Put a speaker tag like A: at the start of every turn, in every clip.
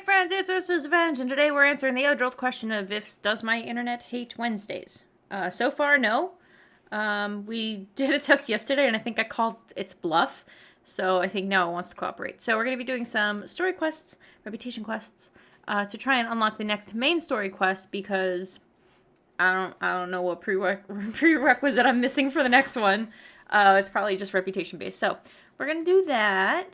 A: friends, it's UrsulasRevenge, and today we're answering the age-old question of does my internet hate Wednesdays? So far, no. We did a test yesterday, and I think I called its bluff, so I think now it wants to cooperate. So we're going to be doing some story quests, reputation quests, to try and unlock the next main story quest, because I don't know what prerequisite I'm missing for the next one. It's probably just reputation-based. So we're going to do that,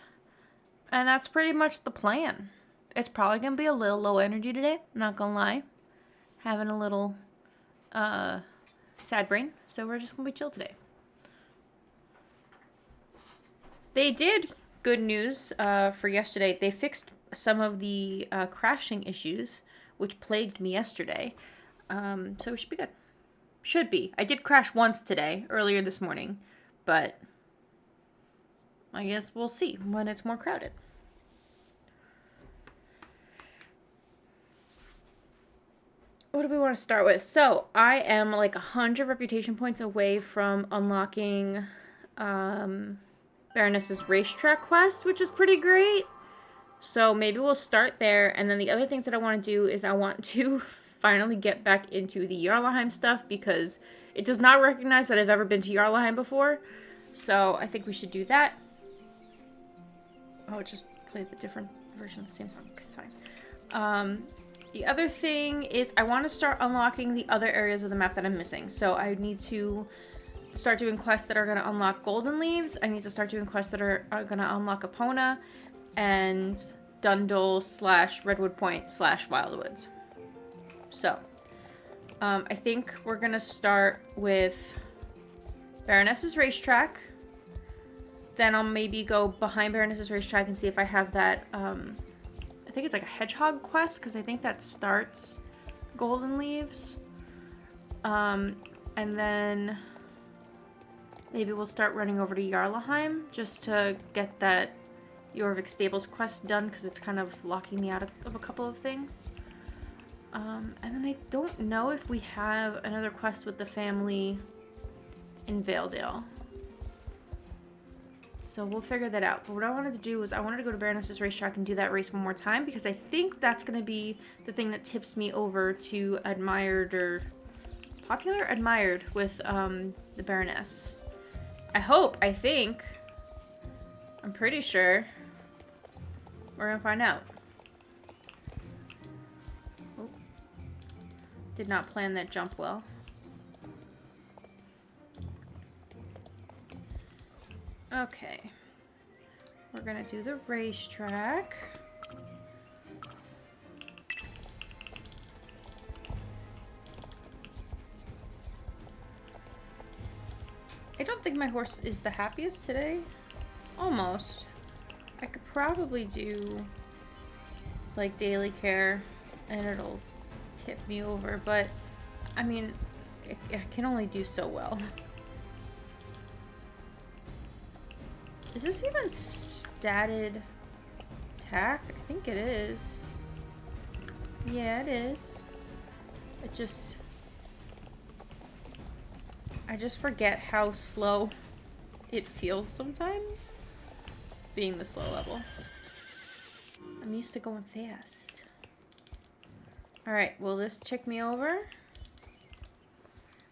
A: and that's pretty much the plan. It's probably going to be a little low energy today, I'm not going to lie. Having a little sad brain, so we're just going to be chill today. They did good news for yesterday. They fixed some of the crashing issues, which plagued me yesterday. So we should be good. Should be. I did crash once today, earlier this morning, but I guess we'll see when it's more crowded. What do we want to start with? So, I am like 100 reputation points away from unlocking Baroness's racetrack quest, which is pretty great. So, maybe we'll start there. And then the other things that I want to do is I want to finally get back into the Jarlaheim stuff, because it does not recognize that I've ever been to Jarlaheim before. So, I think we should do that. Oh, it just played the different version of the same song. It's fine. The other thing is I want to start unlocking the other areas of the map that I'm missing. So I need to start doing quests that are going to unlock Golden Leaves. I need to start doing quests that are going to unlock Epona and Dundle / Redwood Point / Wildwoods. So I think we're going to start with Baroness's Racetrack. Then I'll maybe go behind Baroness's Racetrack and see if I have that... I think it's like a hedgehog quest, because I think that starts Golden Leaves. And then maybe we'll start running over to Jarlaheim just to get that Jorvik Stables quest done, because it's kind of locking me out of a couple of things. And then I don't know if we have another quest with the family in Valedale. So we'll figure that out. But what I wanted to do was I wanted to go to Baroness's Racetrack and do that race one more time, because I think that's going to be the thing that tips me over to admired or popular? Admired with the Baroness. I think, I'm pretty sure we're going to find out. Oh. Did not plan that jump well. Okay, we're gonna do the racetrack. I don't think my horse is the happiest today. Almost. I could probably do like daily care and it'll tip me over, but I mean, I can only do so well. Is this even statted tack? I think it is. Yeah, it is. I just forget how slow it feels sometimes, being the slow level. I'm used to going fast. Alright, will this check me over?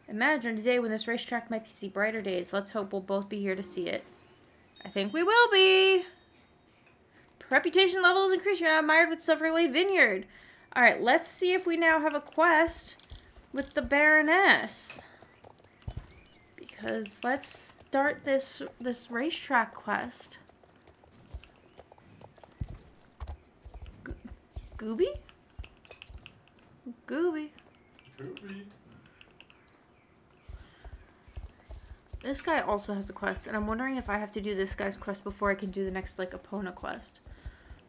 A: Imagine a day when this racetrack might see brighter days. Let's hope we'll both be here to see it. I think we will be. Reputation levels increase. You're now admired with Silverglade Vineyard. Alright, let's see if we now have a quest with the Baroness. Because let's start this racetrack quest. Gooby? Gooby.
B: Gooby.
A: This guy also has a quest, and I'm wondering if I have to do this guy's quest before I can do the next, like, Epona quest.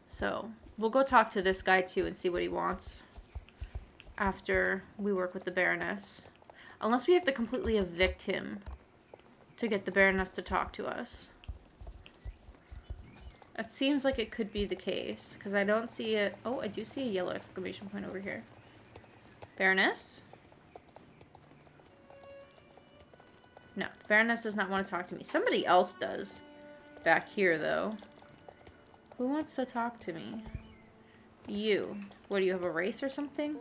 A: So, we'll go talk to this guy, too, and see what he wants after we work with the Baroness. Unless we have to completely evict him to get the Baroness to talk to us. That seems like it could be the case, because I don't see it. Oh, I do see a yellow exclamation point over here. Baroness? No, the Baroness does not want to talk to me. Somebody else does back here, though. Who wants to talk to me? You. What, do you have a race or something?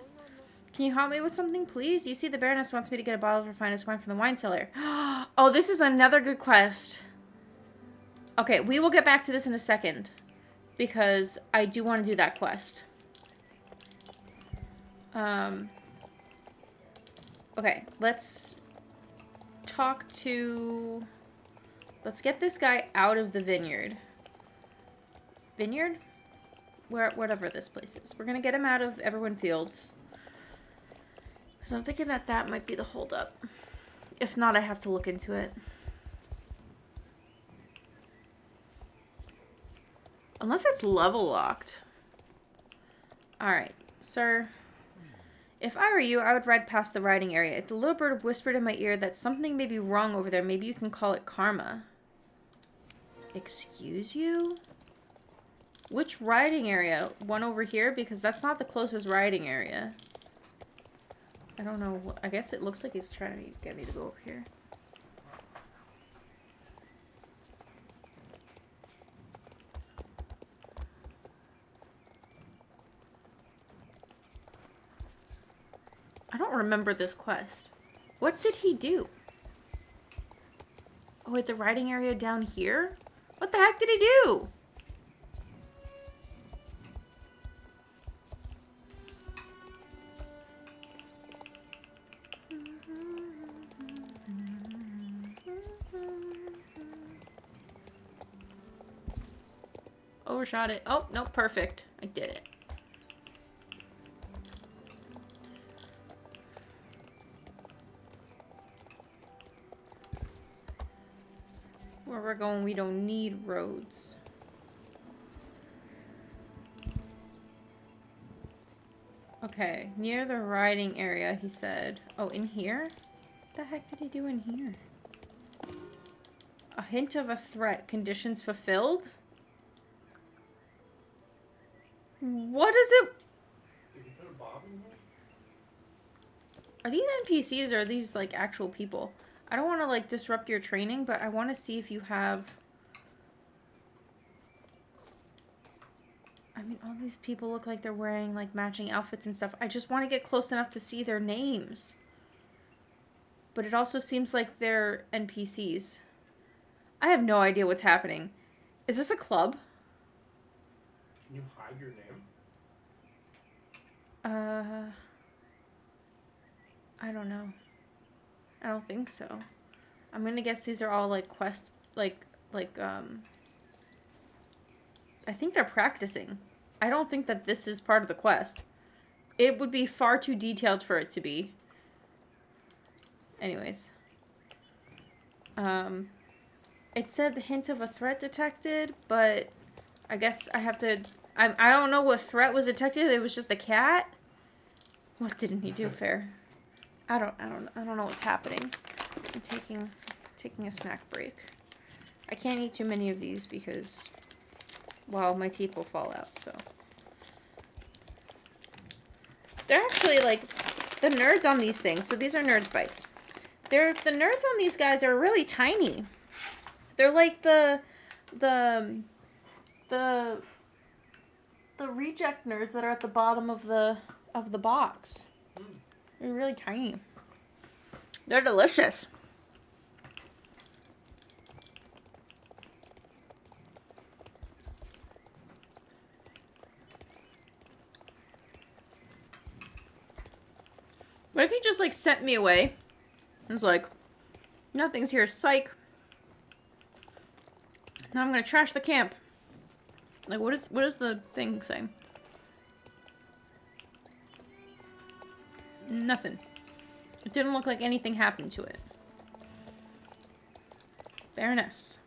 A: Can you help me with something, please? You see, the Baroness wants me to get a bottle of her finest wine from the wine cellar. Oh, this is another good quest. Okay, we will get back to this in a second. Because I do want to do that quest. Okay, let's talk to... Let's get this guy out of the vineyard. Vineyard? Whatever this place is. We're gonna get him out of Everwind Fields. So I'm thinking that that might be the holdup. If not, I have to look into it. Unless it's level locked. Alright, sir. If I were you, I would ride past the riding area. If the little bird whispered in my ear that something may be wrong over there, maybe you can call it karma. Excuse you? Which riding area? One over here? Because that's not the closest riding area. I don't know. I guess it looks like he's trying to get me to go over here. I don't remember this quest. What did he do? Oh, wait, the riding area down here? What the heck did he do? Overshot it. Oh, no, perfect. I did it. Where we're going, we don't need roads. Okay, near the riding area, he said. Oh, in here? What the heck did he do in here? A hint of a threat. Conditions fulfilled? What is it?
B: Did you put a bomb in here?
A: Are these NPCs or are these like actual people? I don't want to like disrupt your training, but I want to see if you have... I mean, all these people look like they're wearing like matching outfits and stuff. I just want to get close enough to see their names. But it also seems like they're NPCs. I have no idea what's happening. Is this a club?
B: Can you hide your name?
A: I don't know. I don't think so. I'm gonna guess these are all like quest, I think they're practicing. I don't think that this is part of the quest. It would be far too detailed for it to be. Anyways. It said the hint of a threat detected, but I guess I have to... I don't know what threat was detected. It was just a cat? What didn't he do, Fair? I don't know what's happening. I'm taking a snack break. I can't eat too many of these because, well, my teeth will fall out, so. They're actually, like, the nerds on these things. So these are Nerds Bites. The nerds on these guys are really tiny. They're like the reject nerds that are at the bottom of the box. They're really tiny. They're delicious. What if he just like sent me away? It's like, nothing's here, psych. Now I'm gonna trash the camp. Like, what is the thing saying? Nothing. It didn't look like anything happened to it. Baroness.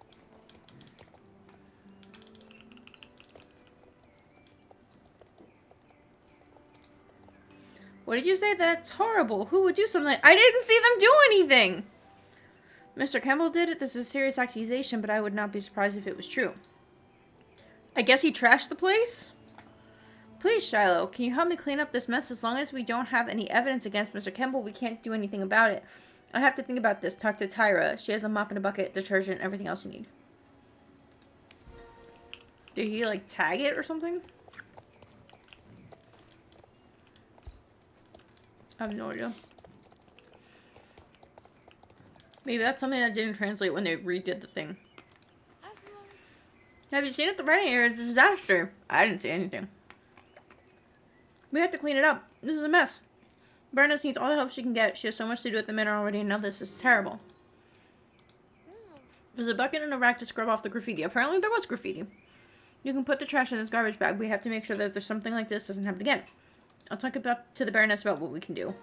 A: What did you say? That's horrible. Who would do something? I didn't see them do anything! Mr. Campbell did it. This is a serious accusation, but I would not be surprised if it was true. I guess he trashed the place? Please, Shiloh, can you help me clean up this mess? As long as we don't have any evidence against Mr. Campbell, we can't do anything about it. I have to think about this. Talk to Tyra. She has a mop and a bucket, detergent, everything else you need. Did he, like, tag it or something? I have no idea. Maybe that's something that didn't translate when they redid the thing. Have you seen it? The writing area is a disaster. I didn't see anything. We have to clean it up. This is a mess. Bernice needs all the help she can get. She has so much to do at the minute already, and now this is terrible. There's a bucket and a rack to scrub off the graffiti. Apparently there was graffiti. You can put the trash in this garbage bag. We have to make sure that there's something like this doesn't happen again. I'll talk to the Baroness about what we can do.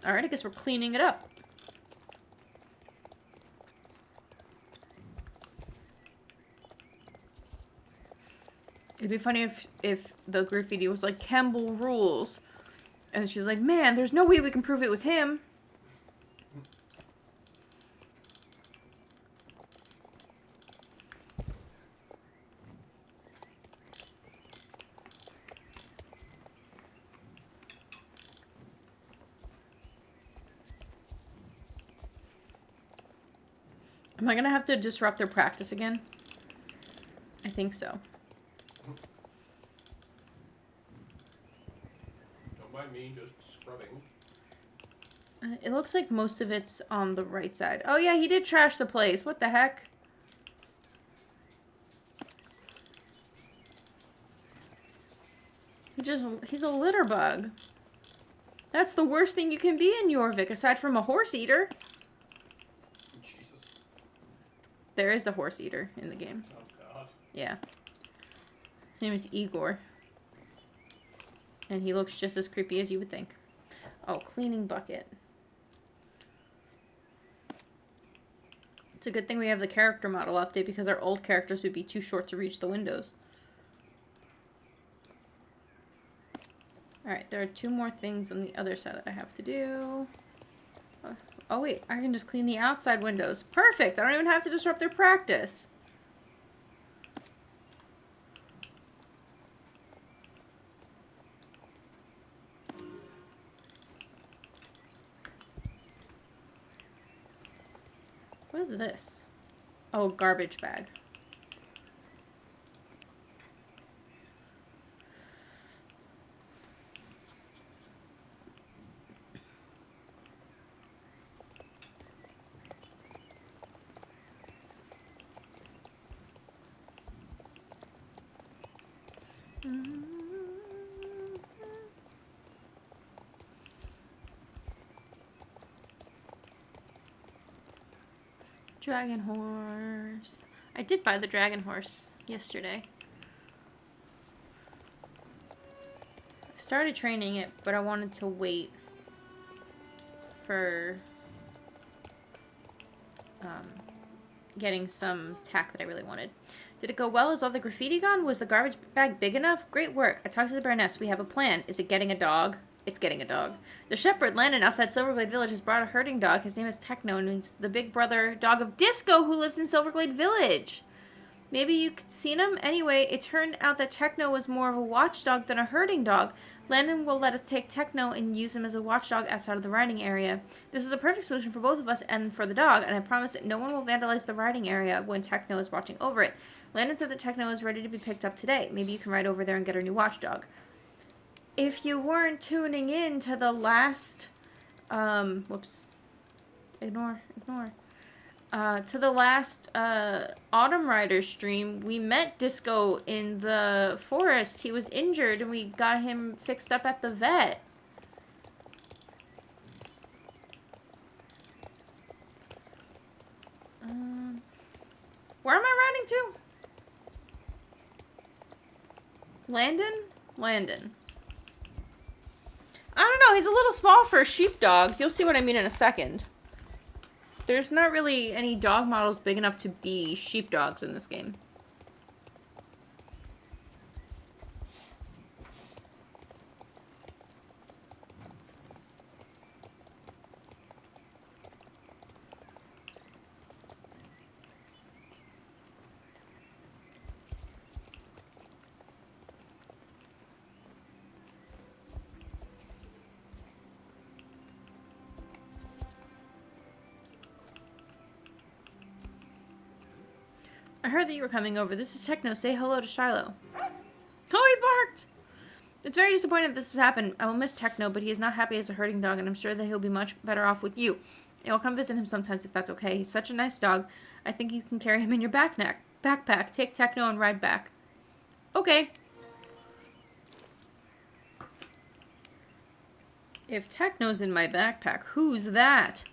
A: Alright, I guess we're cleaning it up. It'd be funny if the graffiti was like, Campbell rules. And she's like, man, there's no way we can prove it was him. Am I gonna have to disrupt their practice again? I think so.
B: Don't mind me, just scrubbing.
A: It looks like most of it's on the right side. Oh yeah, he did trash the place. What the heck? He's a litter bug. That's the worst thing you can be in Jorvik, aside from a horse eater.
B: Jesus.
A: There is a horse eater in the game.
B: Oh god.
A: Yeah. His name is Igor. And he looks just as creepy as you would think. Oh, cleaning bucket. It's a good thing we have the character model update because our old characters would be too short to reach the windows. Alright, there are 2 more things on the other side that I have to do. Oh wait, I can just clean the outside windows. Perfect! I don't even have to disrupt their practice. What is this? Oh, garbage bag. Dragon horse. I did buy the dragon horse yesterday. I started training it, but I wanted to wait for getting some tack that I really wanted. Did it go well? Is all the graffiti gone? Was the garbage bag big enough? Great work. I talked to the Baroness. We have a plan. Is it getting a dog? It's getting a dog. The shepherd, Landon, outside Silverglade Village, has brought a herding dog. His name is Techno, and he's the big brother dog of Disco, who lives in Silverglade Village. Maybe you've seen him? Anyway, it turned out that Techno was more of a watchdog than a herding dog. Landon will let us take Techno and use him as a watchdog outside of the riding area. This is a perfect solution for both of us and for the dog, and I promise that no one will vandalize the riding area when Techno is watching over it. Landon said that Techno is ready to be picked up today. Maybe you can ride over there and get our new watchdog. If you weren't tuning in to the last, whoops, ignore, to the last, Autumn Rider stream, we met Disco in the forest. He was injured and we got him fixed up at the vet. Where am I riding to? Landon? Landon. I don't know, he's a little small for a sheepdog. You'll see what I mean in a second. There's not really any dog models big enough to be sheepdogs in this game. I heard that you were coming over. This is Techno. Say hello to Shiloh. Oh, he barked! It's very disappointing this has happened. I will miss Techno, but he is not happy as a herding dog, and I'm sure that he'll be much better off with you. I'll come visit him sometimes if that's okay. He's such a nice dog. I think you can carry him in your backpack. Take Techno and ride back. Okay. If Techno's in my backpack, who's that?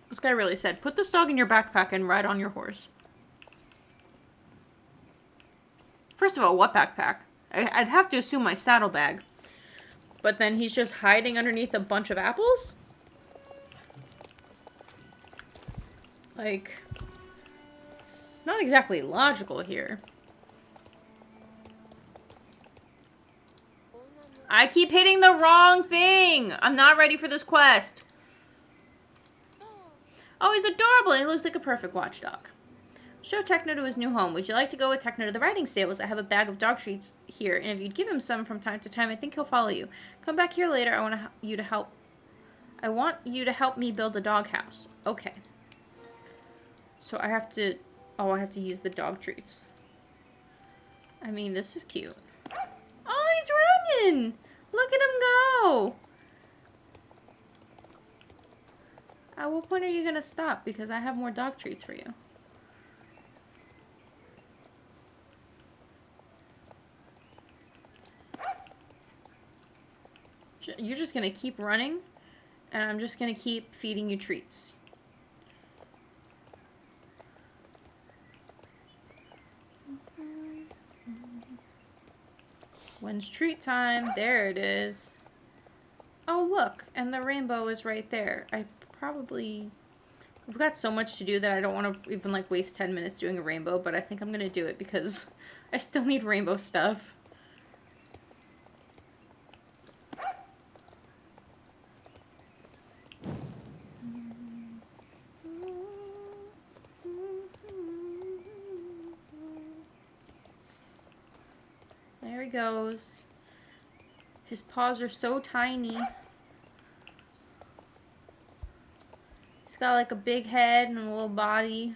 A: This guy really said, put this dog in your backpack and ride on your horse. First of all, what backpack? I'd have to assume my saddlebag. But then he's just hiding underneath a bunch of apples? Like, it's not exactly logical here. I keep hitting the wrong thing! I'm not ready for this quest. Oh, he's adorable. He looks like a perfect watchdog. Show Techno to his new home. Would you like to go with Techno to the riding stables? I have a bag of dog treats here, and if you'd give him some from time to time, I think he'll follow you. Come back here later. I want you to help me build a doghouse. Okay. So I have to... Oh, I have to use the dog treats. I mean, this is cute. Oh, he's running! Look at him go! At what point are you gonna stop? Because I have more dog treats for you. You're just gonna keep running, and I'm just gonna keep feeding you treats. When's treat time? There it is. Oh, look, and the rainbow is right there. I've got so much to do that I don't want to even, like, waste 10 minutes doing a rainbow, but I think I'm gonna do it because I still need rainbow stuff. There he goes. His paws are so tiny. He's got like a big head and a little body.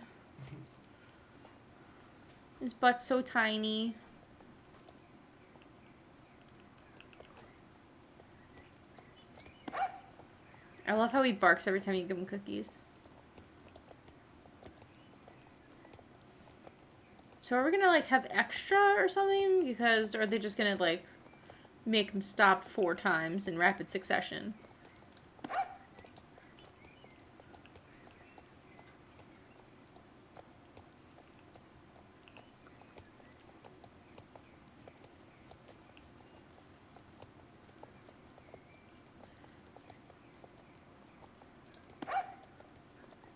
A: His butt's so tiny. I love how he barks every time you give him cookies. So are we gonna like have extra or something? Because, or are they just gonna like make him stop 4 times in rapid succession?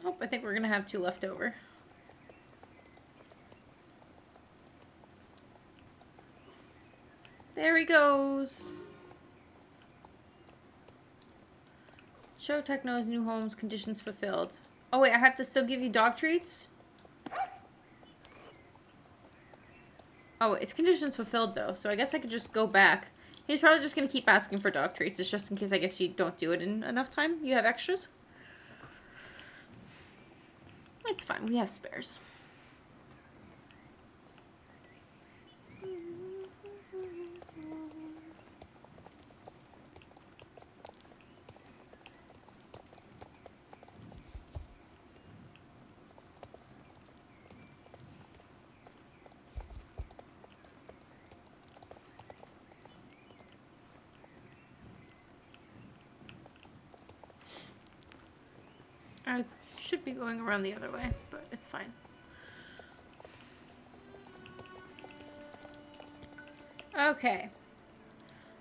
A: Oh, I think we're gonna have 2 left over. There he goes. Show Techno's new home's conditions fulfilled. Oh wait, I have to still give you dog treats? Oh, it's conditions fulfilled though, so I guess I could just go back. He's probably just gonna keep asking for dog treats. It's just in case I guess you don't do it in enough time. You have extras? It's fine, we have spares. I should be going around the other way, but it's fine. Okay.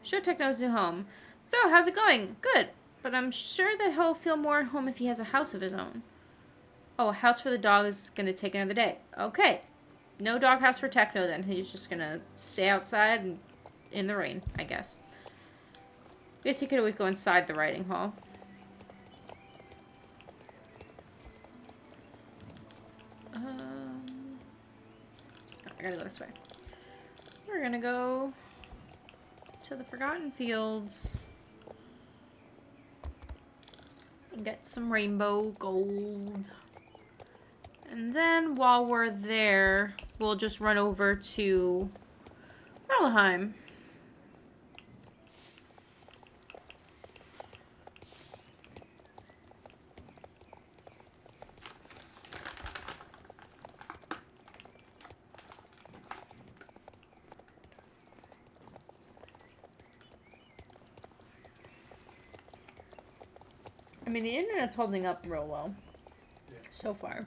A: Show Techno's new home. So, how's it going? Good. But I'm sure that he'll feel more at home if he has a house of his own. Oh, a house for the dog is gonna take another day. Okay. No doghouse for Techno then. He's just gonna stay outside and in the rain, I guess. I guess he could always go inside the riding hall. I gotta go this way. We're gonna go to the Forgotten Fields and get some rainbow gold. And then while we're there, we'll just run over to Valheim. I mean, the internet's holding up real well so far.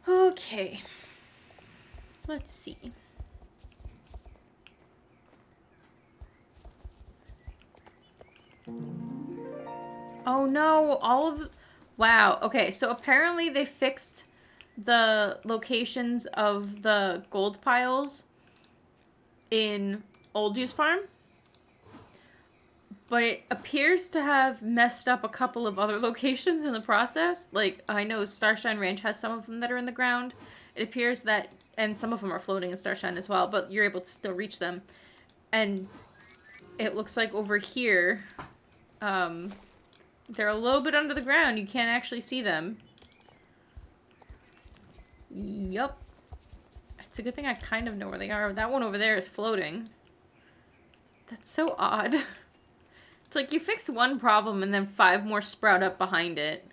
A: Okay. Let's see. Oh no, all of... Wow, okay, so apparently they fixed the locations of the gold piles in Old Use Farm. But it appears to have messed up a couple of other locations in the process. Like, I know Starshine Ranch has some of them that are in the ground. It appears that, and some of them are floating in Starshine as well, but you're able to still reach them. And it looks like over here, they're a little bit under the ground. You can't actually see them. Yup. It's a good thing I kind of know where they are. That one over there is floating. That's so odd. It's like you fix one problem and then 5 more sprout up behind it.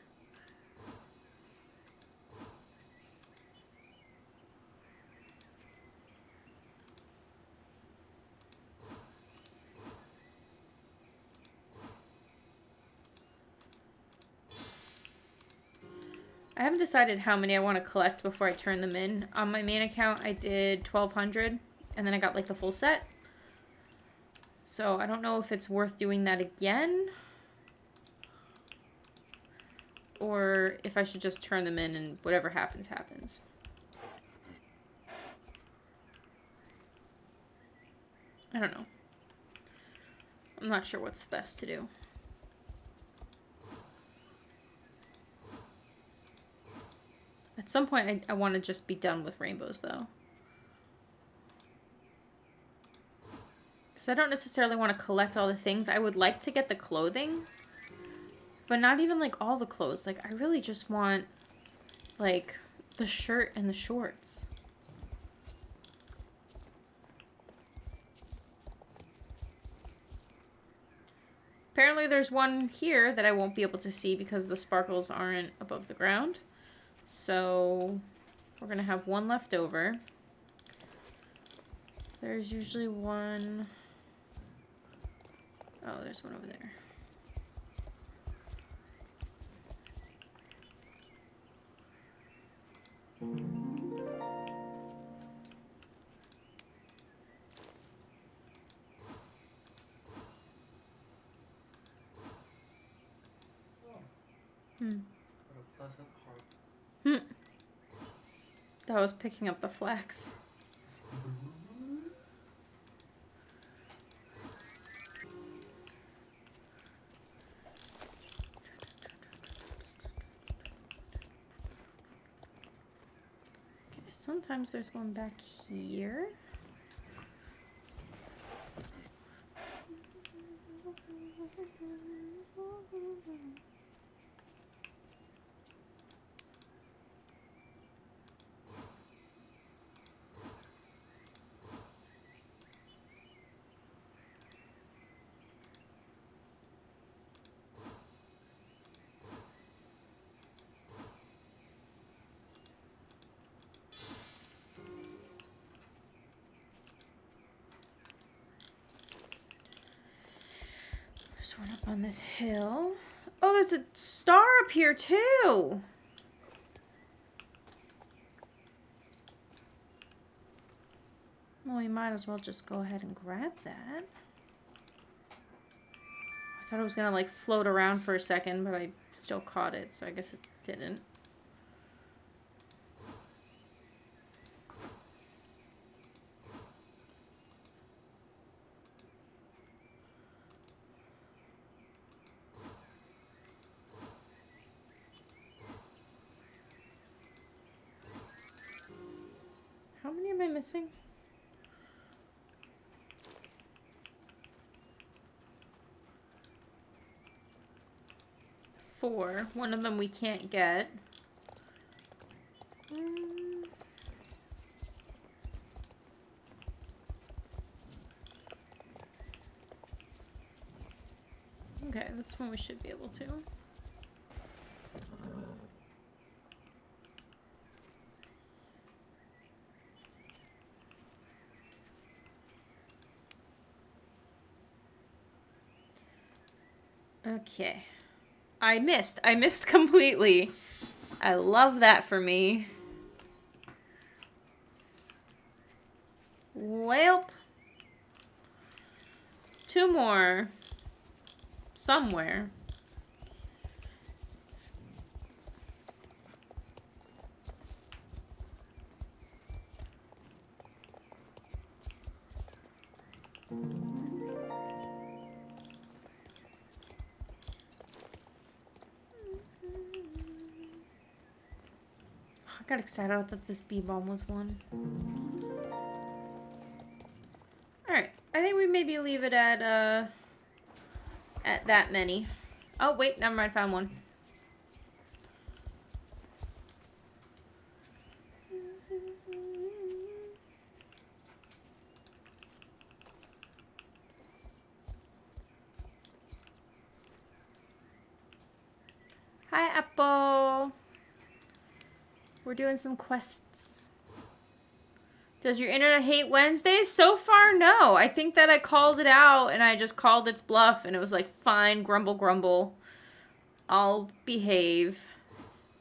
A: I haven't decided how many I want to collect before I turn them in. On my main account, I did 1,200, and then I got like the full set. So I don't know if it's worth doing that again, or if I should just turn them in and whatever happens, happens. I don't know. I'm not sure what's the best to do. At some point, I want to just be done with rainbows, though. I don't necessarily want to collect all the things. I would like to get the clothing, but not even like all the clothes. Like I really just want like the shirt and the shorts. Apparently there's one here that I won't be able to see because the sparkles aren't above the ground. So we're gonna have one left over. There's usually one... Oh, there's one over there.
B: What a pleasant heart.
A: That was picking up the flax. Sometimes there's one back here. There's one up on this hill. Oh, there's a star up here too. Well, we might as well just go ahead and grab that. I thought it was gonna like float around for a second, but I still caught it, so I guess it didn't. How many am I missing? 4. One of them we can't get. Okay, this one we should be able to. Okay. I missed. I missed completely. I love that for me. Well, 2 more. Somewhere. I got excited. I thought this bee bomb was one. Alright. I think we maybe leave it at that many. Oh, wait. Never mind. Found one. Hi, Apple. We're doing some quests. Does your internet hate Wednesdays? So far, no. I think that I called it out and I just called its bluff and it was like, fine, grumble, grumble. I'll behave.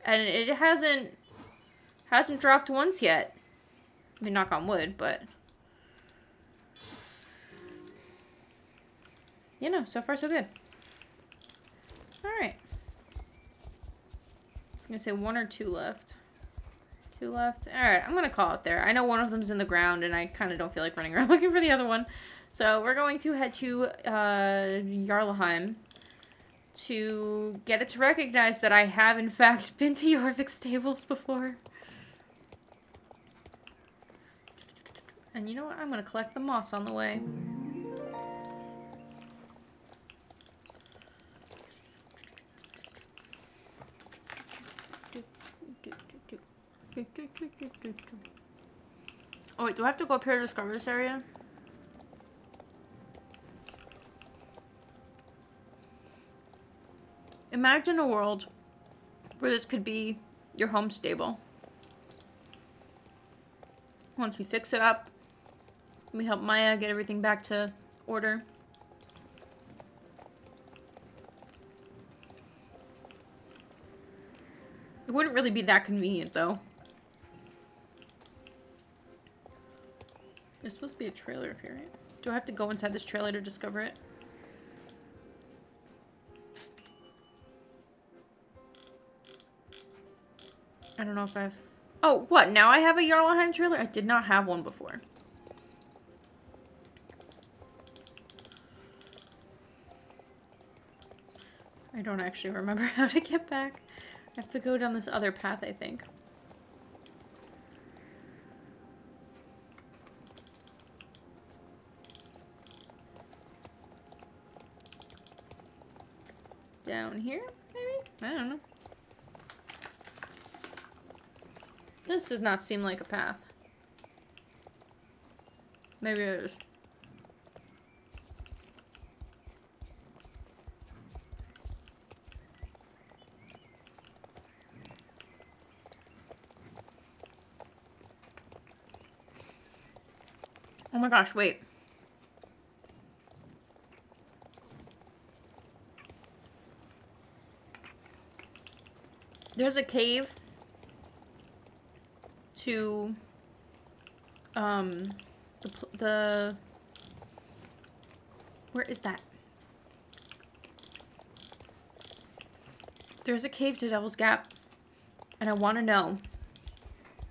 A: And it hasn't dropped once yet. I mean, knock on wood, but... you know, so far so good. Alright. I was gonna say 1 or 2 left. 2 left. Alright, I'm gonna call it there. I know one of them's in the ground, and I kind of don't feel like running around looking for the other one. So we're going to head to Jarlaheim to get it to recognize that I have, in fact, been to Jorvik's stables before. And you know what? I'm gonna collect the moss on the way. Oh wait, do I have to go up here to discover this area? Imagine a world where this could be your home stable. Once we fix it up, we help Maya get everything back to order. It wouldn't really be that convenient though. There's supposed to be a trailer up here, right? Do I have to go inside this trailer to discover it? I don't know if I've... oh, what? Now I have a Jarlaheim trailer? I did not have one before. I don't actually remember how to get back. I have to go down this other path, I think. Down here, maybe? I don't know. This does not seem like a path. Maybe it is. Oh my gosh, wait. There's a cave to the where is that? There's a cave to Devil's Gap, and I want to know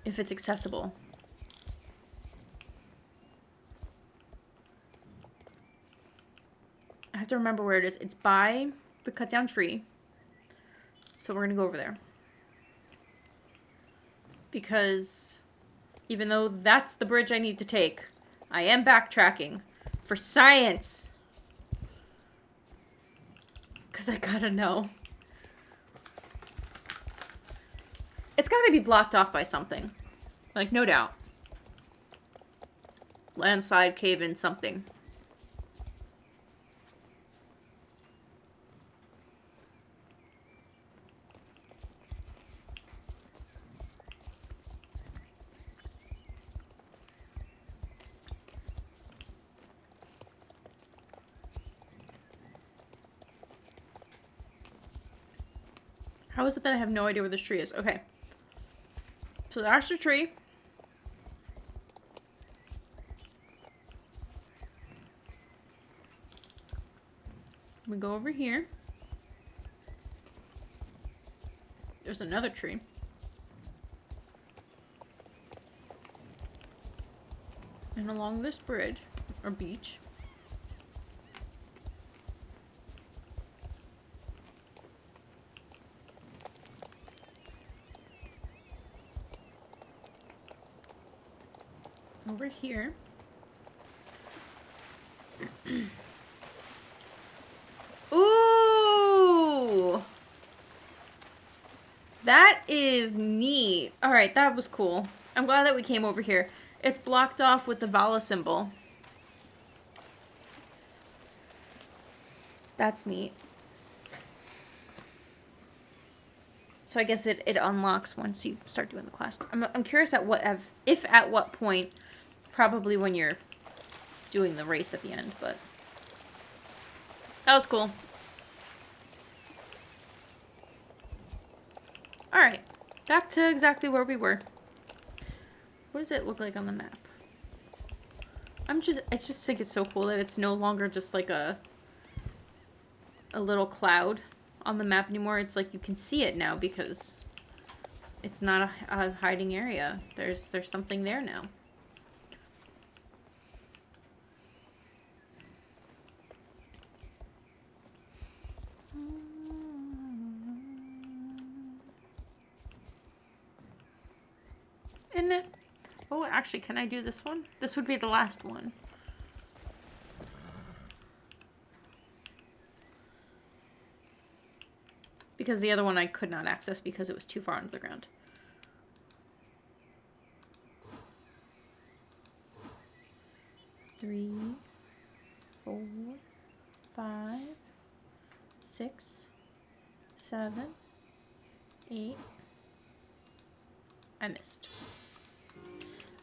A: if it's accessible. I have to remember where it is. It's by the cut down tree. So we're going to go over there. Because even though that's the bridge I need to take, I am backtracking for science. Because I gotta know. It's gotta be blocked off by something. Like, no doubt. Landslide, cave-in, something. How is it that I have no idea where this tree is? Okay. So that's the tree. We go over here. There's another tree. And along this bridge, or beach, over here. Ooh! That is neat. Alright, that was cool. I'm glad that we came over here. It's blocked off with the Vala symbol. That's neat. So I guess it unlocks once you start doing the quest. I'm curious at if at what point. Probably when you're doing the race at the end, but that was cool. Alright, back to exactly where we were. What does it look like on the map? I just think it's so cool that it's no longer just like a little cloud on the map anymore. It's like you can see it now because it's not a hiding area. There's something there now. Oh, actually, can I do this one? This would be the last one. Because the other one I could not access because it was too far under the ground. Three, 4, 5, 6, 7, 8. I missed.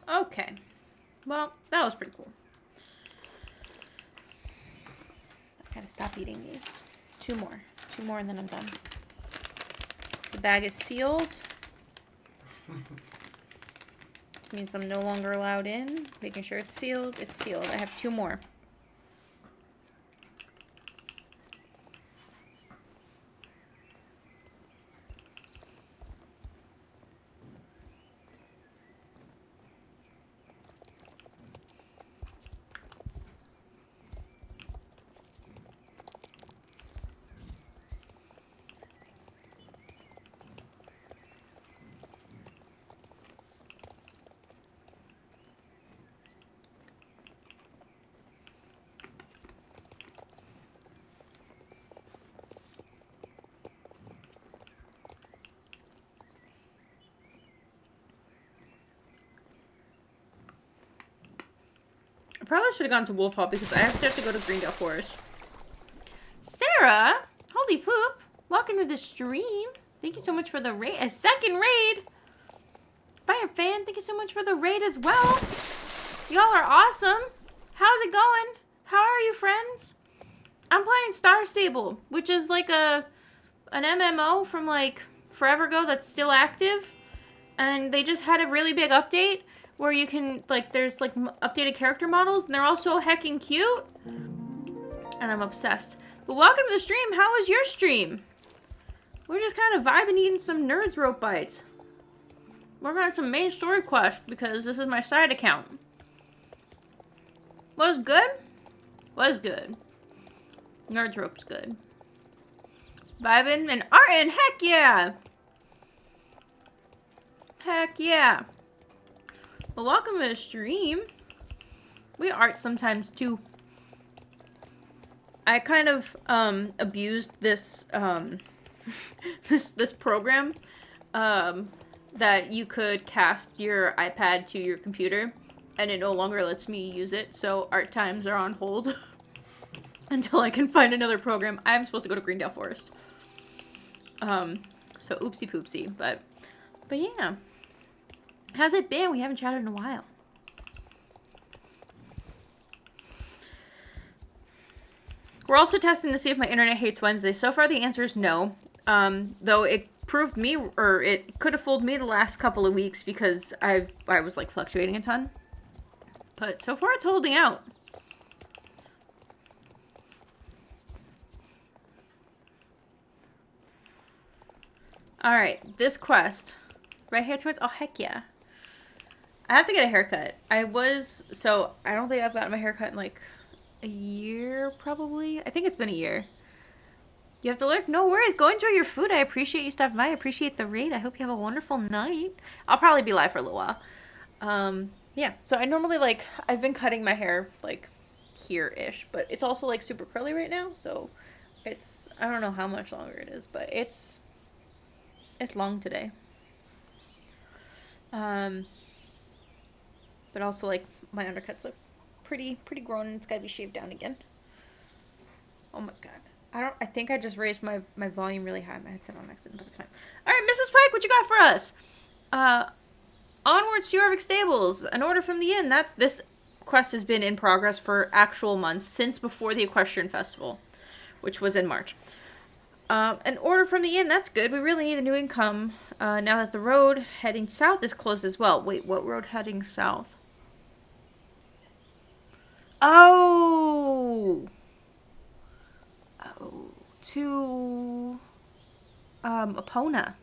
A: Okay. Well, that was pretty cool. I gotta stop eating these. 2 more. 2 more and then I'm done. The bag is sealed. Means I'm no longer allowed in. Making sure it's sealed. It's sealed. I have 2 more. I probably should have gone to Wolf Hall because I actually have to go to Greendale Forest. Sarah! Holy poop! Welcome to the stream. Thank you so much for the raid. A second raid! Fire fan, thank you so much for the raid as well. Y'all are awesome. How's it going? How are you, friends? I'm playing Star Stable, which is like an MMO from like forever ago that's still active. And they just had a really big update where you can, like, there's, like, updated character models, and they're all so heckin' cute. And I'm obsessed. But welcome to the stream. How was your stream? We're just kind of vibing, eating some Nerds Rope Bites. Working on some main story quest because this is my side account. Was good? Was good. Nerds Rope's good. Vibing and artin', heck yeah! Heck yeah. Well, welcome to the stream. We art sometimes too. I kind of abused this this program that you could cast your iPad to your computer, and it no longer lets me use it, so art times are on hold until I can find another program. I'm supposed to go to Greendale Forest. So oopsie poopsie, but yeah. How's it been? We haven't chatted in a while. We're also testing to see if my internet hates Wednesday. So far the answer is no. Though it proved me, or it could have fooled me the last couple of weeks because I was like fluctuating a ton. But so far it's holding out. Alright, this quest. Right hair twins? Oh, heck yeah. I have to get a haircut. I don't think I've gotten my haircut in like a year, probably. I think it's been a year. You have to look? No worries. Go enjoy your food. I appreciate you stopping by. I appreciate the raid. I hope you have a wonderful night. I'll probably be live for a little while. Yeah. So I normally, like, I've been cutting my hair, like, here-ish. But it's also, like, super curly right now. So it's, I don't know how much longer it is. But it's long today. But also, like, my undercuts look pretty grown, and it's gotta be shaved down again. Oh my god. I think I just raised my volume really high. My headset on accident, but it's fine. Alright, Mrs. Pike, what you got for us? Onwards to Jorvik Stables. An order from the inn. This quest has been in progress for actual months, since before the Equestrian Festival, which was in March. An order from the inn, that's good. We really need the new income, now that the road heading south is closed as well. Wait, what road heading south? Oh, to Epona.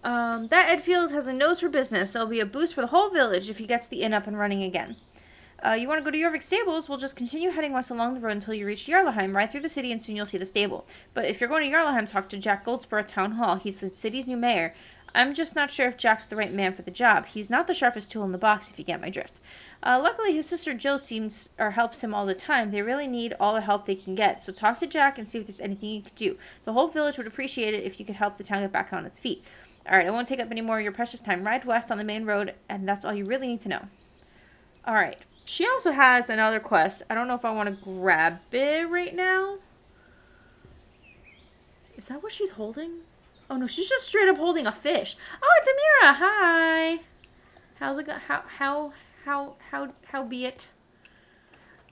A: That Edfield has a nose for business. There'll be a boost for the whole village if he gets the inn up and running again. You want to go to Jorvik Stables? We'll just continue heading west along the road until you reach Jarlaheim, right through the city, and soon you'll see the stable. But if you're going to Jarlaheim, talk to Jack Goldsborough at Town Hall. He's the city's new mayor. I'm just not sure if Jack's the right man for the job. He's not the sharpest tool in the box, if you get my drift. Luckily, his sister Jill helps him all the time. They really need all the help they can get. So talk to Jack and see if there's anything you could do. The whole village would appreciate it if you could help the town get back on its feet. Alright, I won't take up any more of your precious time. Ride west on the main road, and that's all you really need to know. Alright. She also has another quest. I don't know if I want to grab it right now. Is that what she's holding? Oh no, she's just straight up holding a fish. Oh, it's Amira. Hi. How's it going? How be it?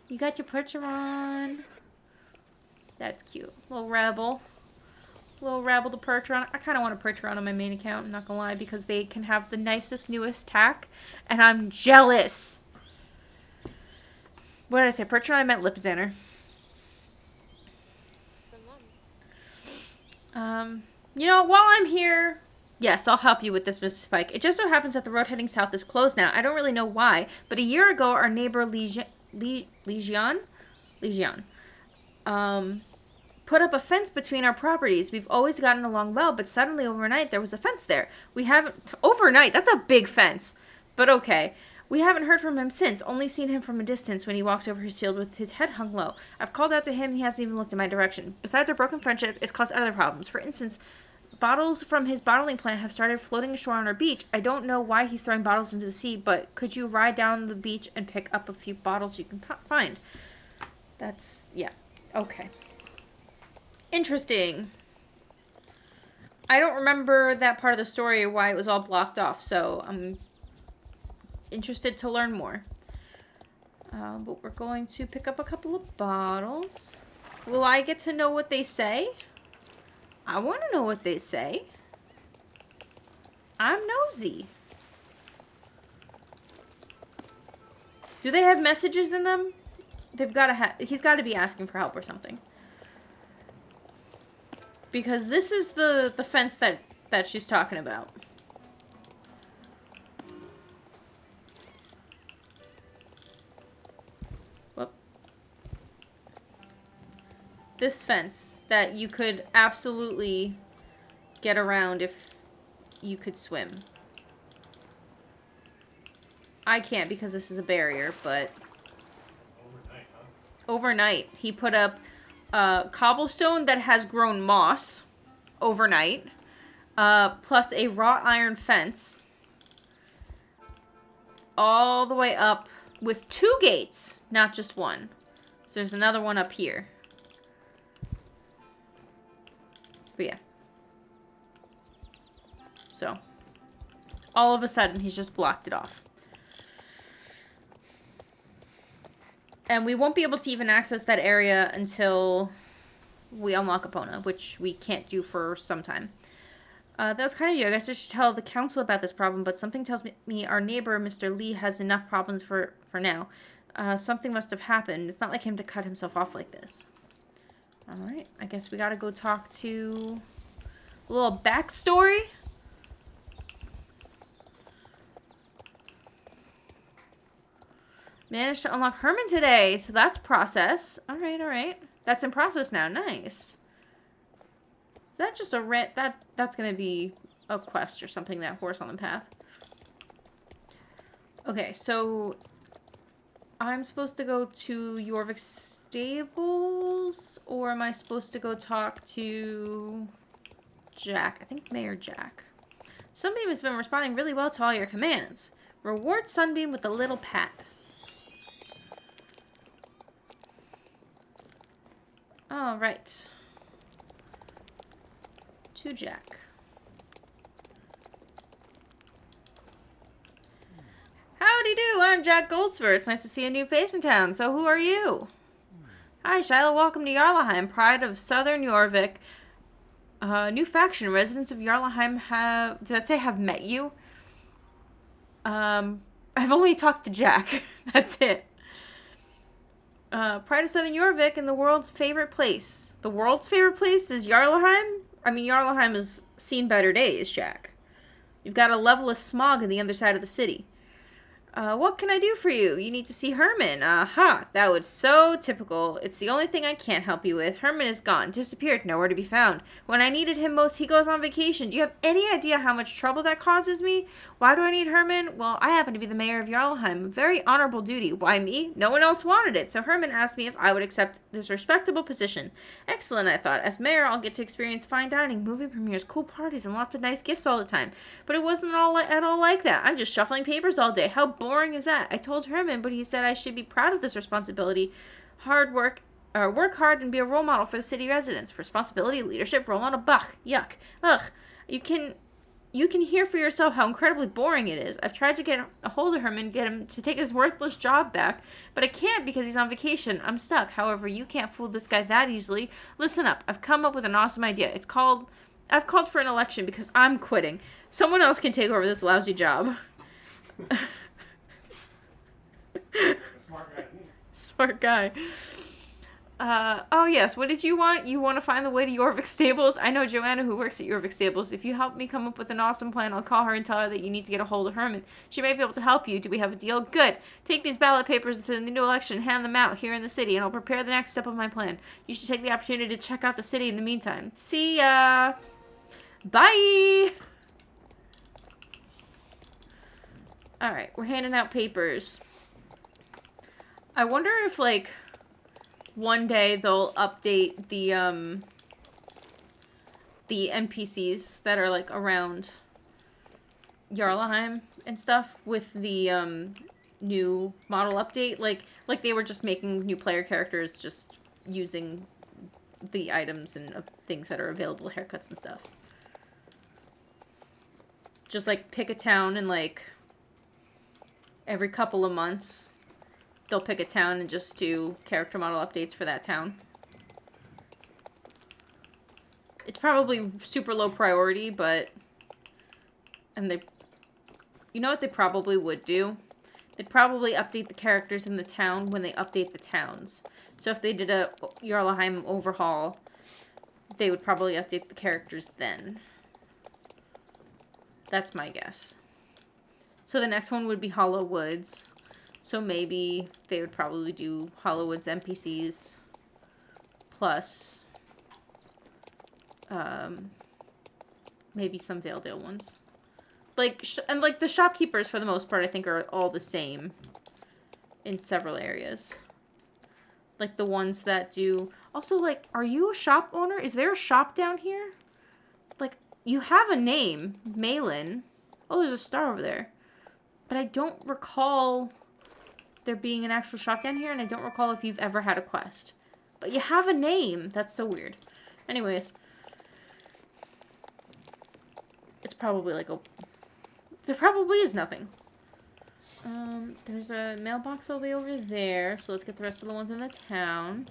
A: You got your percher on. That's cute. Little rebel. Little rebel to percher on. I kind of want a percher on my main account, I'm not gonna lie, because they can have the nicest, newest tack, and I'm jealous. What did I say? Percheron? I meant lip Xander. You know, while I'm here, yes, I'll help you with this, Mrs. Pike. It just so happens that the road heading south is closed now. I don't really know why, but a year ago, our neighbor Legion put up a fence between our properties. We've always gotten along well, but suddenly overnight there was a fence there. Overnight, that's a big fence. But okay. We haven't heard from him since, only seen him from a distance when he walks over his field with his head hung low. I've called out to him, he hasn't even looked in my direction. Besides our broken friendship, it's caused other problems. For instance, bottles from his bottling plant have started floating ashore on our beach. I don't know why he's throwing bottles into the sea, but could you ride down the beach and pick up a few bottles you can find? Yeah. Okay. Interesting. I don't remember that part of the story, why it was all blocked off, so I'm interested to learn more. But we're going to pick up a couple of bottles. Will I get to know what they say? I want to know what they say. I'm nosy. Do they have messages in them? They've got to have... He's got to be asking for help or something. Because this is the fence that she's talking about. Whoop. This fence that you could absolutely get around if you could swim. I can't because this is a barrier, but...
B: Overnight, huh?
A: Overnight. He put up cobblestone that has grown moss overnight. Plus a wrought iron fence. All the way up with 2 gates, not just one. So there's another one up here. But yeah. So, all of a sudden, he's just blocked it off. And we won't be able to even access that area until we unlock Epona, which we can't do for some time. That was kind of you. I guess I should tell the council about this problem, but something tells me our neighbor, Mr. Lee, has enough problems for now. Something must have happened. It's not like him to cut himself off like this. Alright, I guess we gotta go talk to... A little backstory. Managed to unlock Herman today, so that's process. Alright, alright. That's in process now. Nice. Is that just a rent? That's gonna be a quest or something, that horse on the path. Okay, so I'm supposed to go to Jorvik Stables, or am I supposed to go talk to Jack? I think Mayor Jack. Sunbeam has been responding really well to all your commands. Reward Sunbeam with a little pat. All right. To Jack. Howdy do, I'm Jack Goldspur. It's nice to see a new face in town. So who are you? Hi, Shiloh. Welcome to Jarlaheim, pride of Southern Jorvik. New faction. Residents of Jarlaheim have... Did I say have met you? I've only talked to Jack. That's it. Pride of Southern Jorvik and the world's favorite place. The world's favorite place is Jarlaheim? I mean, Jarlaheim has seen better days, Jack. You've got a level of smog on the other side of the city. What can I do for you? You need to see Herman. Aha, that was so typical. It's the only thing I can't help you with. Herman is gone, disappeared, nowhere to be found. When I needed him most, he goes on vacation. Do you have any idea how much trouble that causes me? Why do I need Herman? Well, I happen to be the mayor of Jarlheim. A very honorable duty. Why me? No one else wanted it, so Herman asked me if I would accept this respectable position. Excellent, I thought. As mayor, I'll get to experience fine dining, movie premieres, cool parties, and lots of nice gifts all the time. But it wasn't at all like that. I'm just shuffling papers all day. How boring is that? I told Herman, but he said I should be proud of this responsibility. Work hard and be a role model for the city residents. Responsibility, leadership, role model, bach, yuck, ugh. You can hear for yourself how incredibly boring it is. I've tried to get a hold of Herman, get him to take his worthless job back, but I can't because he's on vacation. I'm stuck. However, you can't fool this guy that easily. Listen up. I've come up with an awesome idea. I've called for an election because I'm quitting. Someone else can take over this lousy job.
B: Smart guy.
A: Smart guy. Oh yes, what did you want? You want to find the way to Jorvik Stables? I know Joanna who works at Jorvik Stables. If you help me come up with an awesome plan, I'll call her and tell her that you need to get a hold of Herman. She may be able to help you. Do we have a deal? Good. Take these ballot papers to the new election, hand them out here in the city, and I'll prepare the next step of my plan. You should take the opportunity to check out the city in the meantime. See ya! Bye! Alright, we're handing out papers. I wonder if, like, one day they'll update the NPCs that are, like, around Jarlaheim and stuff with the, new model update. Like they were just making new player characters just using the items and things that are available, haircuts and stuff. Just, like, pick a town and, like, every couple of months they'll pick a town and just do character model updates for that town. It's probably super low priority, but And they... You know what they probably would do? They'd probably update the characters in the town when they update the towns. So if they did a Jarlaheim overhaul, they would probably update the characters then. That's my guess. So the next one would be Hollow Woods. So maybe they would probably do Hollow Woods NPCs plus maybe some Valedale ones. Like, and like the shopkeepers for the most part I think are all the same in several areas. Like the ones that do... Also, like, are you a shop owner? Is there a shop down here? Like, you have a name, Malin. Oh, there's a star over there. But I don't recall there being an actual shop down here, and I don't recall if you've ever had a quest. But you have a name. That's so weird. Anyways. It's probably like a... There probably is nothing. There's a mailbox all the way over there, so let's get the rest of the ones in the town.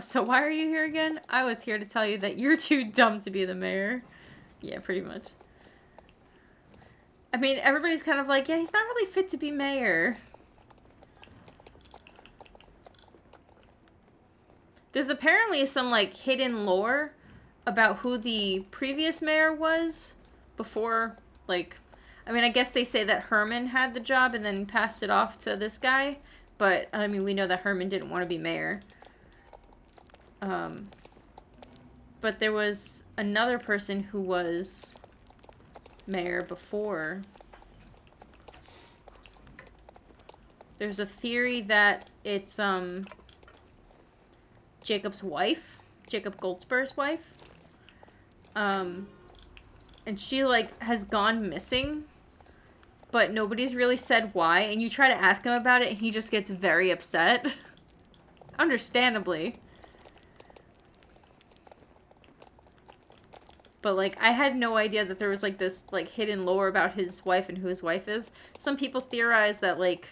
A: So why are you here again? I was here to tell you that you're too dumb to be the mayor. Yeah, pretty much. I mean, everybody's kind of like, yeah, he's not really fit to be mayor. There's apparently some, like, hidden lore about who the previous mayor was before, like... I mean, I guess they say that Herman had the job and then passed it off to this guy. But, I mean, we know that Herman didn't want to be mayor. But there was another person who was mayor before. There's a theory that it's, Jacob's wife. Jacob Goldspur's wife. And she, like, has gone missing. But nobody's really said why. And you try to ask him about it, and he just gets very upset. Understandably. But, like, I had no idea that there was, like, this, like, hidden lore about his wife and who his wife is. Some people theorize that, like,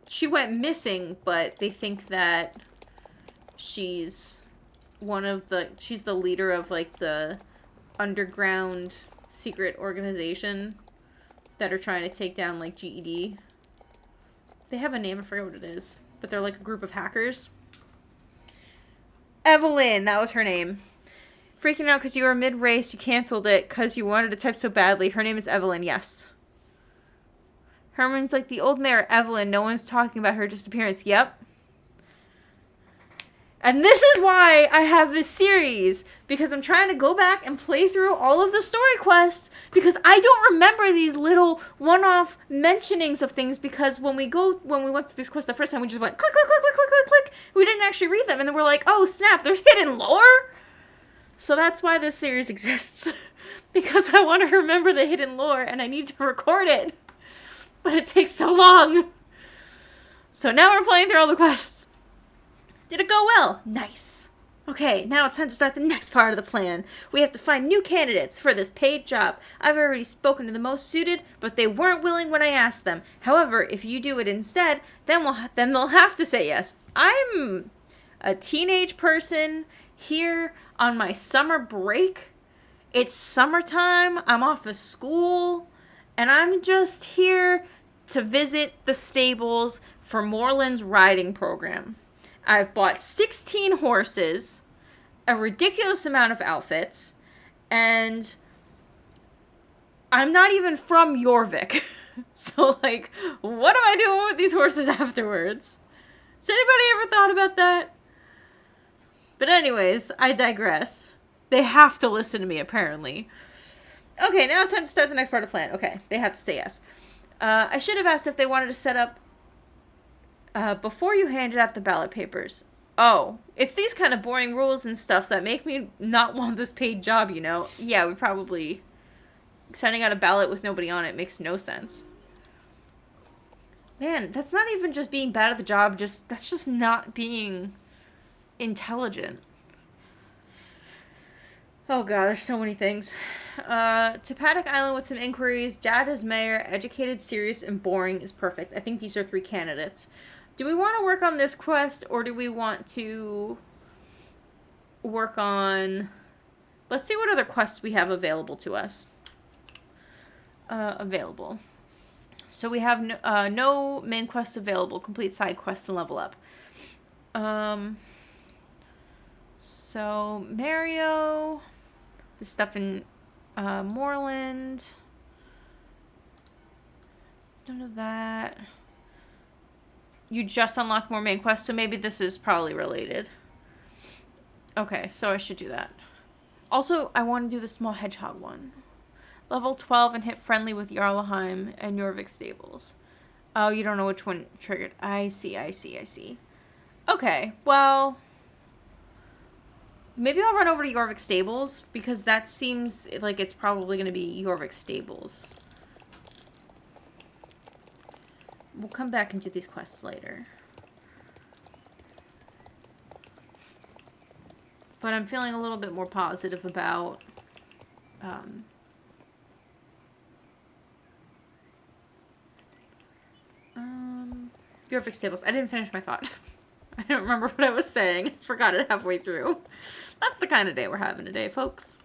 A: she went missing, but they think that she's she's the leader of, like, the underground secret organization that are trying to take down, like, GED. They have a name, I forget what it is. But they're, like, a group of hackers. Evelyn, that was her name. Freaking out because you were mid-race, you canceled it because you wanted to type so badly. Her name is Evelyn, yes. Herman's like, the old mayor, Evelyn, no one's talking about her disappearance. Yep. And this is why I have this series, because I'm trying to go back and play through all of the story quests, because I don't remember these little one-off mentionings of things, because when we went through these quests the first time, we just went click, click, click, click, click, click, click. We didn't actually read them, and then we're like, oh snap, there's hidden lore? So that's why this series exists, because I want to remember the hidden lore, and I need to record it. But it takes so long. So now we're playing through all the quests. Did it go well? Nice. Okay, now it's time to start the next part of the plan. We have to find new candidates for this paid job. I've already spoken to the most suited, but they weren't willing when I asked them. However, if you do it instead, then they'll have to say yes. I'm a teenage person here on my summer break. It's summertime. I'm off of school. And I'm just here to visit the stables for Moreland's riding program. I've bought 16 horses, a ridiculous amount of outfits, and I'm not even from Jorvik. So, like, what am I doing with these horses afterwards? Has anybody ever thought about that? But anyways, I digress. They have to listen to me, apparently. Okay, now it's time to start the next part of the plan. Okay, they have to say yes. I should have asked if they wanted to set up before you handed out the ballot papers. Oh, it's these kind of boring rules and stuff that make me not want this paid job, you know? Yeah, we probably... Sending out a ballot with nobody on it makes no sense. Man, that's not even just being bad at the job, that's just not being intelligent. Oh god, there's so many things. To Paddock Island with some inquiries. Dad is mayor. Educated, serious, and boring is perfect. I think these are 3 candidates. Do we want to work on this quest, or do we want to work on... Let's see what other quests we have available to us. available. So we have no main quests available. Complete side quests and level up. So Mario, the stuff in Moreland. None of that. You just unlock more main quests, so maybe this is probably related. Okay, so I should do that. Also, I want to do the small hedgehog one. Level 12 and hit friendly with Jarlaheim and Jorvik Stables. Oh, you don't know which one triggered. I see. Okay, well, maybe I'll run over to Jorvik Stables, because that seems like it's probably going to be Jorvik Stables. We'll come back and do these quests later. But I'm feeling a little bit more positive about Jorvik Stables. I didn't finish my thought. I don't remember what I was saying. I forgot it halfway through. That's the kind of day we're having today, folks.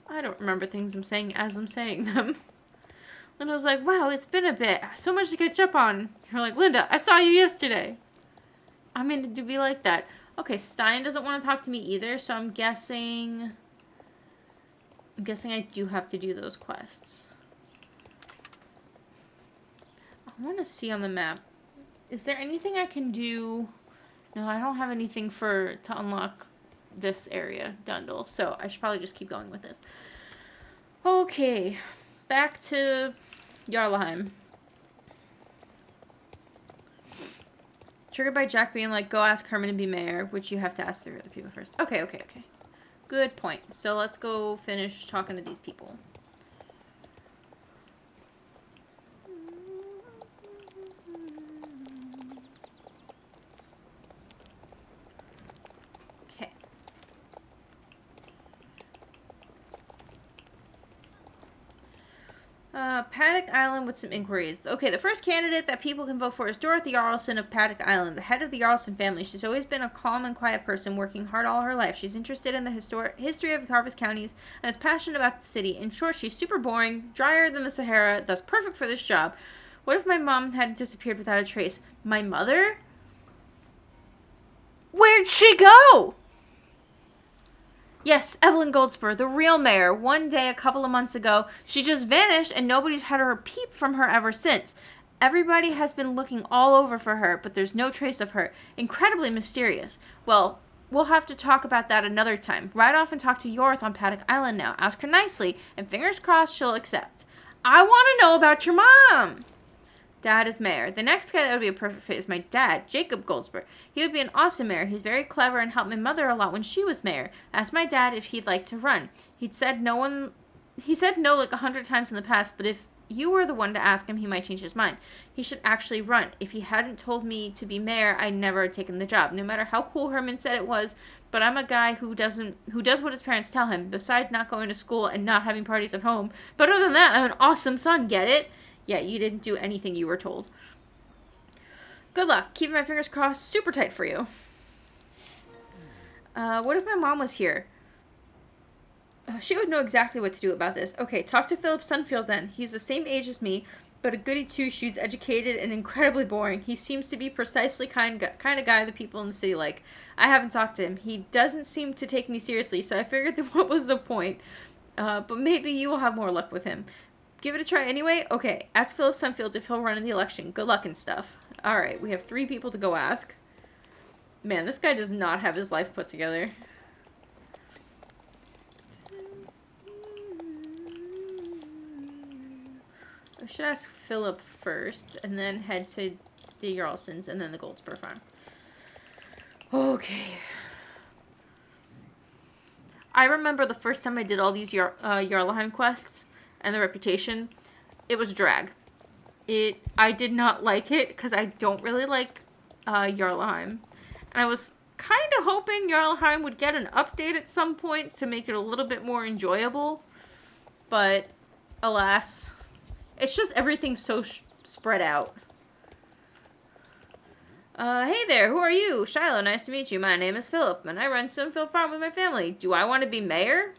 A: I don't remember things I'm saying as I'm saying them. And I was like, wow, it's been a bit. So much to catch up on. You're like, Linda, I saw you yesterday. I mean, to be like that. Okay, Stein doesn't want to talk to me either, so I'm guessing I do have to do those quests. I want to see on the map. Is there anything I can do? No, I don't have anything to unlock this area, Dundle, so I should probably just keep going with this. Okay, back to Jarlaheim. Triggered by Jack being like, go ask Herman to be mayor, which you have to ask the other people first. Okay. Good point. So let's go finish talking to these people. Okay. Paddock Island with some inquiries. Okay, the first candidate that people can vote for is Dorothy Jarlson of Paddock Island, the head of the Jarlson family. She's always been a calm and quiet person, working hard all her life. She's interested in the history of Harvest counties and is passionate about the city. In short, she's super boring, drier than the Sahara, thus perfect for this job. What if my mom had disappeared without a trace? My mother? Where'd she go? Yes, Evelyn Goldspur, the real mayor. One day, a couple of months ago, she just vanished and nobody's had a peep from her ever since. Everybody has been looking all over for her, but there's no trace of her. Incredibly mysterious. Well, we'll have to talk about that another time. Ride off and talk to Yorth on Paddock Island now. Ask her nicely, and fingers crossed she'll accept. I want to know about your mom. Dad is mayor. The next guy that would be a perfect fit is my dad, Jacob Goldspur. He would be an awesome mayor. He's very clever and helped my mother a lot when she was mayor. Asked my dad if he'd like to run. He said no like 100 times in the past, but if you were the one to ask him, he might change his mind. He should actually run. If he hadn't told me to be mayor, I'd never have taken the job, no matter how cool Herman said it was. But I'm a guy who does what his parents tell him, besides not going to school and not having parties at home. But other than that, I'm an awesome son, get it? Yeah, you didn't do anything you were told. Good luck. Keeping my fingers crossed super tight for you. What if my mom was here? She would know exactly what to do about this. Okay, talk to Philip Sunfield then. He's the same age as me, but a goody two-shoes, educated, and incredibly boring. He seems to be precisely kind of guy the people in the city like. I haven't talked to him. He doesn't seem to take me seriously, so I figured that what was the point? But maybe you will have more luck with him. Give it a try anyway? Okay, ask Philip Sunfield if he'll run in the election. Good luck and stuff. Alright, we have 3 people to go ask. Man, this guy does not have his life put together. I should ask Philip first, and then head to the Jarlsons, and then the Goldspur farm. Okay. I remember the first time I did all these Jarlaheim quests, and the reputation, it was drag. I did not like it, because I don't really like Jarlaheim. And I was kind of hoping Jarlaheim would get an update at some point to make it a little bit more enjoyable. But, alas, it's just everything's so spread out. Hey there, who are you? Shiloh, nice to meet you. My name is Philip, and I run Sunfield Farm with my family. Do I want to be mayor?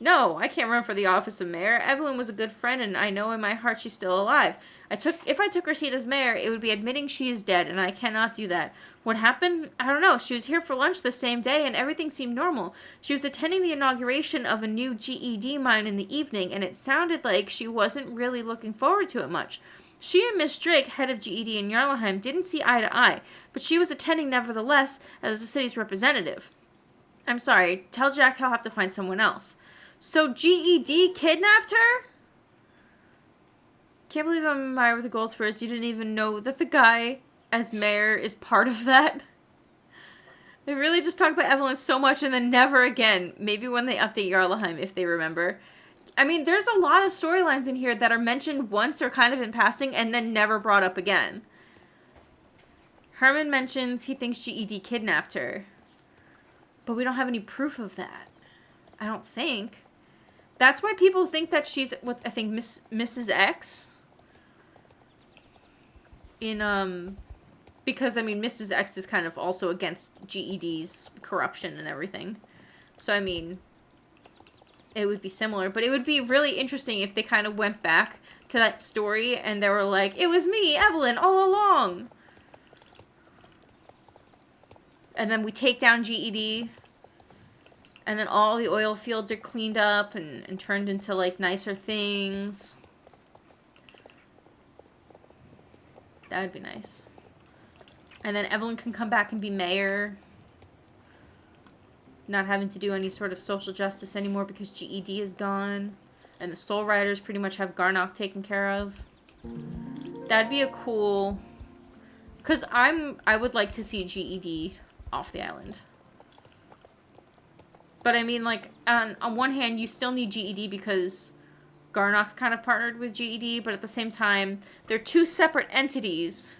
A: No, I can't run for the office of mayor. Evelyn was a good friend, and I know in my heart she's still alive. If I took her seat as mayor, it would be admitting she is dead, and I cannot do that. What happened? I don't know. She was here for lunch the same day, and everything seemed normal. She was attending the inauguration of a new GED mine in the evening, and it sounded like she wasn't really looking forward to it much. She and Miss Drake, head of GED in Yarlaheim, didn't see eye to eye, but she was attending nevertheless as the city's representative. I'm sorry. Tell Jack he'll have to find someone else. So GED kidnapped her? Can't believe I'm admired with the gold spurs. You didn't even know that the guy as mayor is part of that. They really just talk about Evelyn so much and then never again. Maybe when they update Yarlaheim, if they remember. I mean, there's a lot of storylines in here that are mentioned once or kind of in passing and then never brought up again. Herman mentions he thinks GED kidnapped her. But we don't have any proof of that. I don't think. That's why people think that she's, what I think, Mrs. X. Because, I mean, Mrs. X is kind of also against GED's corruption and everything. So, I mean, it would be similar. But it would be really interesting if they kind of went back to that story and they were like, it was me, Evelyn, all along. And then we take down GED. And then all the oil fields are cleaned up and turned into, like, nicer things. That would be nice. And then Evelyn can come back and be mayor. Not having to do any sort of social justice anymore because GED is gone. And the Soul Riders pretty much have Garnock taken care of. That'd be a cool... Because I would like to see GED off the island. But I mean, like, on one hand, you still need GED because Garnock's kind of partnered with GED, but at the same time, they're two separate entities,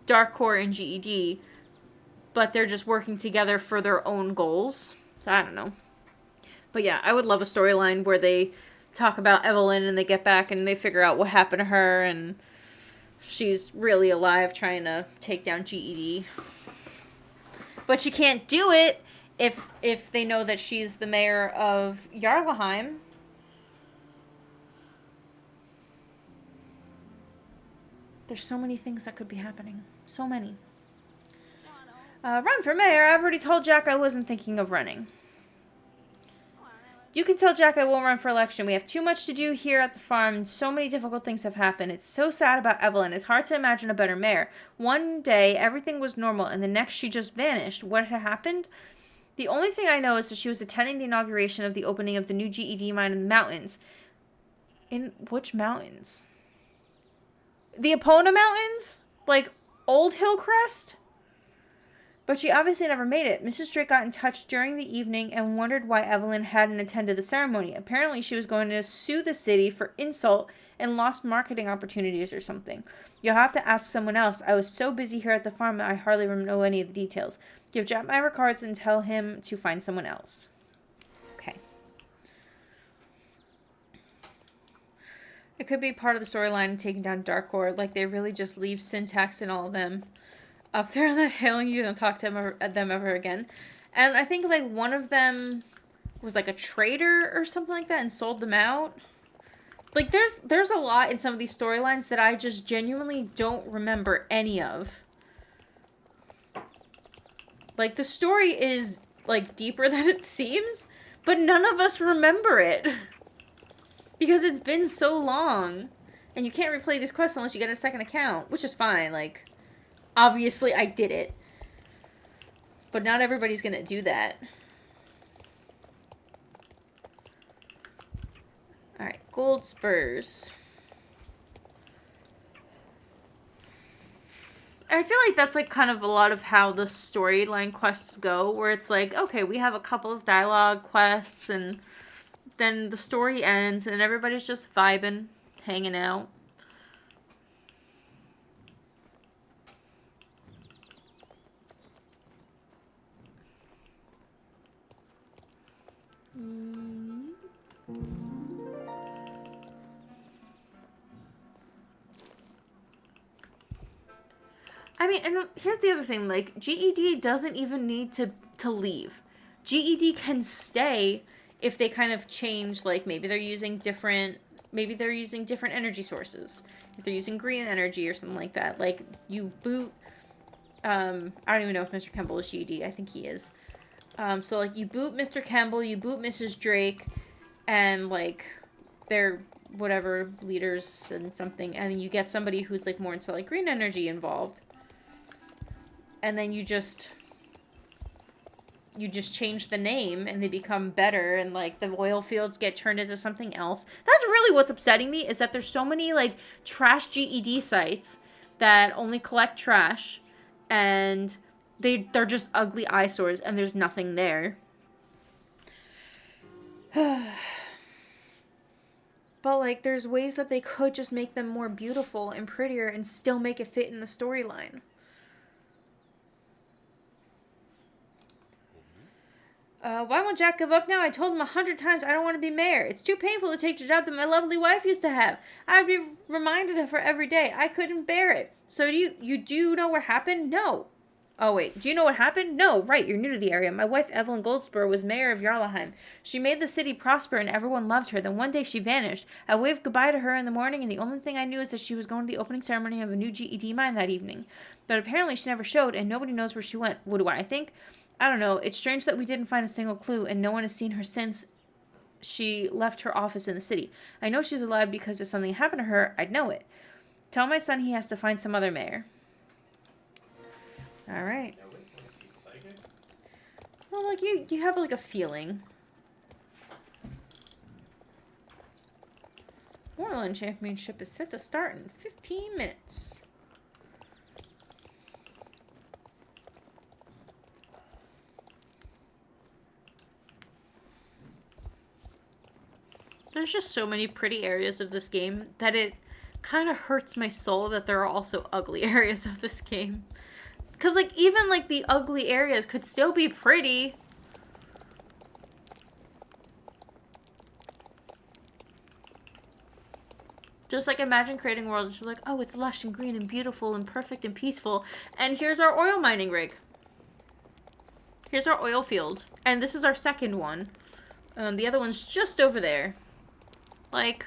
A: Dark Core and GED, but they're just working together for their own goals. So I don't know. But yeah, I would love a storyline where they talk about Evelyn and they get back and they figure out what happened to her and she's really alive trying to take down GED. But she can't do it if they know that she's the mayor of Yarlaheim. There's so many things that could be happening. So many. Run for mayor. I've already told Jack I wasn't thinking of running. You can tell Jack I won't run for election. We have too much to do here at the farm. So many difficult things have happened. It's so sad about Evelyn. It's hard to imagine a better mayor. One day, everything was normal, and the next she just vanished. What had happened? The only thing I know is that she was attending the inauguration of the opening of the new GED mine in the mountains. In which mountains? The Epona Mountains? Like, Old Hillcrest? But she obviously never made it. Mrs. Drake got in touch during the evening and wondered why Evelyn hadn't attended the ceremony. Apparently, she was going to sue the city for insult and lost marketing opportunities or something. You'll have to ask someone else. I was so busy here at the farm that I hardly know any of the details. Give Jack my regards and tell him to find someone else. Okay. It could be part of the storyline taking down Dark Core. Like, they really just leave Syntax and all of them up there on that hill and you don't talk to them ever again. And I think, like, one of them was, like, a trader or something like that and sold them out. Like, there's a lot in some of these storylines that I just genuinely don't remember any of. Like, the story is, like, deeper than it seems, but none of us remember it. Because it's been so long. And you can't replay these quests unless you get a second account, which is fine, like... Obviously, I did it. But not everybody's gonna do that. Alright, gold spurs. I feel like that's, like, kind of a lot of how the storyline quests go, where it's like, okay, we have a couple of dialogue quests, and then the story ends, and everybody's just vibing, hanging out. I mean, and here's the other thing, like, GED doesn't even need to leave. GED can stay if they kind of change, like maybe they're using different energy sources. If they're using green energy or something like that, like you boot. I don't even know if Mr. Kemble is GED. I think he is. So like you boot Mr. Kemble, you boot Mrs. Drake, and like they're whatever leaders and something, and then you get somebody who's like more into like green energy involved, and then you just change the name and they become better, and like the oil fields get turned into something else. That's really what's upsetting me, is that there's so many like trash GED sites that only collect trash, and they're just ugly eyesores and there's nothing there. But like there's ways that they could just make them more beautiful and prettier and still make it fit in the storyline. Why won't Jack give up now? I told him 100 times I don't want to be mayor. It's too painful to take the job that my lovely wife used to have. I would be reminded of her every day. I couldn't bear it. So you do know what happened? No. Oh, wait. Do you know what happened? No. Right. You're new to the area. My wife, Evelyn Goldspur, was mayor of Jarlaheim. She made the city prosper and everyone loved her. Then one day she vanished. I waved goodbye to her in the morning, and the only thing I knew is that she was going to the opening ceremony of a new GED mine that evening. But apparently she never showed, and nobody knows where she went. What do I think? I don't know. It's strange that we didn't find a single clue, and no one has seen her since she left her office in the city. I know she's alive because if something happened to her, I'd know it. Tell my son he has to find some other mayor. All right.
B: Yeah, wait, is he psychic?
A: Well, like, you have, like, a feeling. Moreland Championship is set to start in 15 minutes. There's just so many pretty areas of this game that it kind of hurts my soul that there are also ugly areas of this game. Because, like, even, like, the ugly areas could still be pretty. Just, like, imagine creating a world that's like, oh, it's lush and green and beautiful and perfect and peaceful. And here's our oil mining rig. Here's our oil field. And this is our second one. The other one's just over there. Like,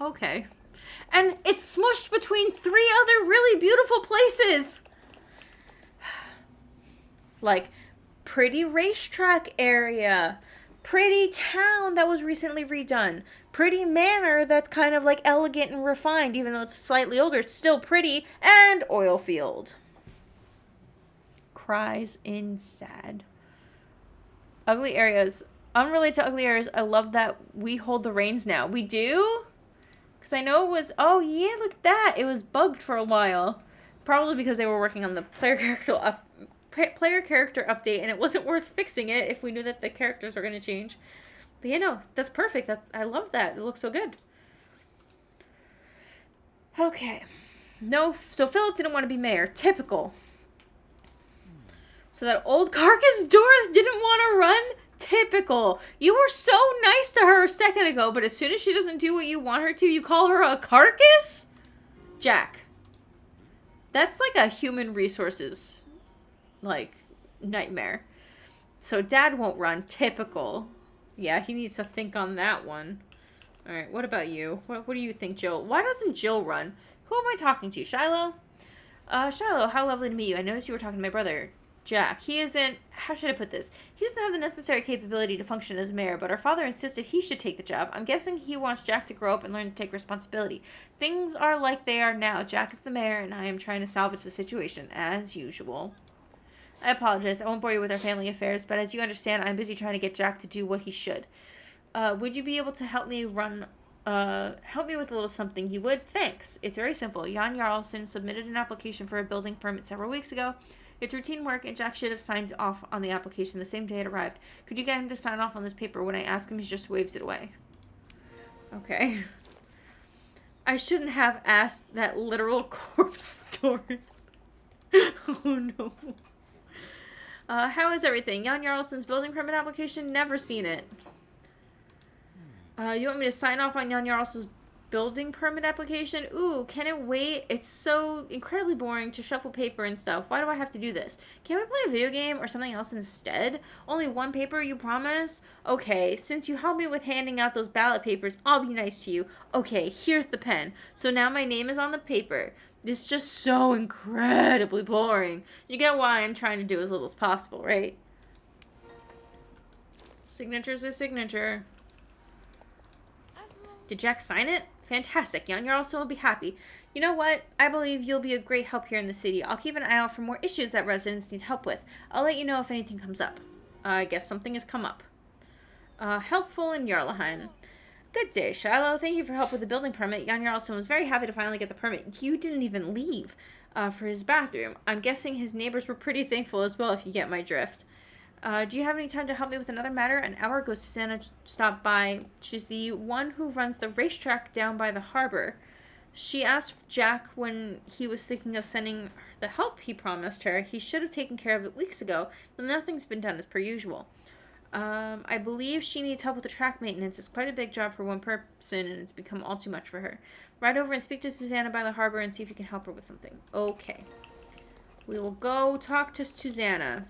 A: okay. And it's smushed between 3 other really beautiful places. Like, pretty racetrack area, pretty town that was recently redone, pretty manor that's kind of like elegant and refined, even though it's slightly older, it's still pretty, and oil field. Cries in sad. Ugly areas. Unrelated to ugly areas, I love that we hold the reins now. We do? Because I know it was, oh yeah, look at that. It was bugged for a while. Probably because they were working on the player character update, and it wasn't worth fixing it if we knew that the characters were going to change. But you know, that's perfect. I love that. It looks so good. Okay. No, so Philip didn't want to be mayor. Typical. So that old carcass Dorothy didn't want to run? Typical. You were so nice to her a second ago, but as soon as she doesn't do what you want her to, you call her a carcass? Jack. That's like a human resources, like, nightmare. So Dad won't run. Typical. Yeah, he needs to think on that one. Alright, what about you? What do you think, Jill? Why doesn't Jill run? Who am I talking to? Shiloh? Shiloh, how lovely to meet you. I noticed you were talking to my brother, Jack. He isn't... How should I put this? He doesn't have the necessary capability to function as mayor, but our father insisted he should take the job. I'm guessing he wants Jack to grow up and learn to take responsibility. Things are like they are now. Jack is the mayor, and I am trying to salvage the situation, as usual. I apologize. I won't bore you with our family affairs, but as you understand, I'm busy trying to get Jack to do what he should. Would you be able to help me run... help me with a little something? You would? Thanks. It's very simple. Jan Jarlsson submitted an application for a building permit several weeks ago. It's routine work, and Jack should have signed off on the application the same day it arrived. Could you get him to sign off on this paper? When I ask him, he just waves it away. Okay. I shouldn't have asked that literal corpse story. Oh, no. How is everything? Jan Jarlsson's building permit application? Never seen it. You want me to sign off on Jan Jarlsson's building permit application. Ooh, can it wait? It's so incredibly boring to shuffle paper and stuff. Why do I have to do this? Can't we play a video game or something else instead? Only one paper, you promise? Okay, since you helped me with handing out those ballot papers, I'll be nice to you. Okay, here's the pen. So now my name is on the paper. It's just so incredibly boring. You get why I'm trying to do as little as possible, right? Signature's a signature. Did Jack sign it? Fantastic. Jan Jarlsson will be happy. You know what? I believe you'll be a great help here in the city. I'll keep an eye out for more issues that residents need help with. I'll let you know if anything comes up. I guess something has come up. Helpful in Jarlaheim. Good day, Shiloh. Thank you for help with the building permit. Jan Jarlsson was very happy to finally get the permit. You didn't even leave for his bathroom. I'm guessing his neighbors were pretty thankful as well, if you get my drift. Do you have any time to help me with another matter? An hour ago, Susanna stopped by. She's the one who runs the racetrack down by the harbor. She asked Jack when he was thinking of sending the help he promised her. He should have taken care of it weeks ago, but nothing's been done as per usual. I believe she needs help with the track maintenance. It's quite a big job for one person, and it's become all too much for her. Ride over and speak to Susanna by the harbor and see if you can help her with something. Okay. We will go talk to Susanna.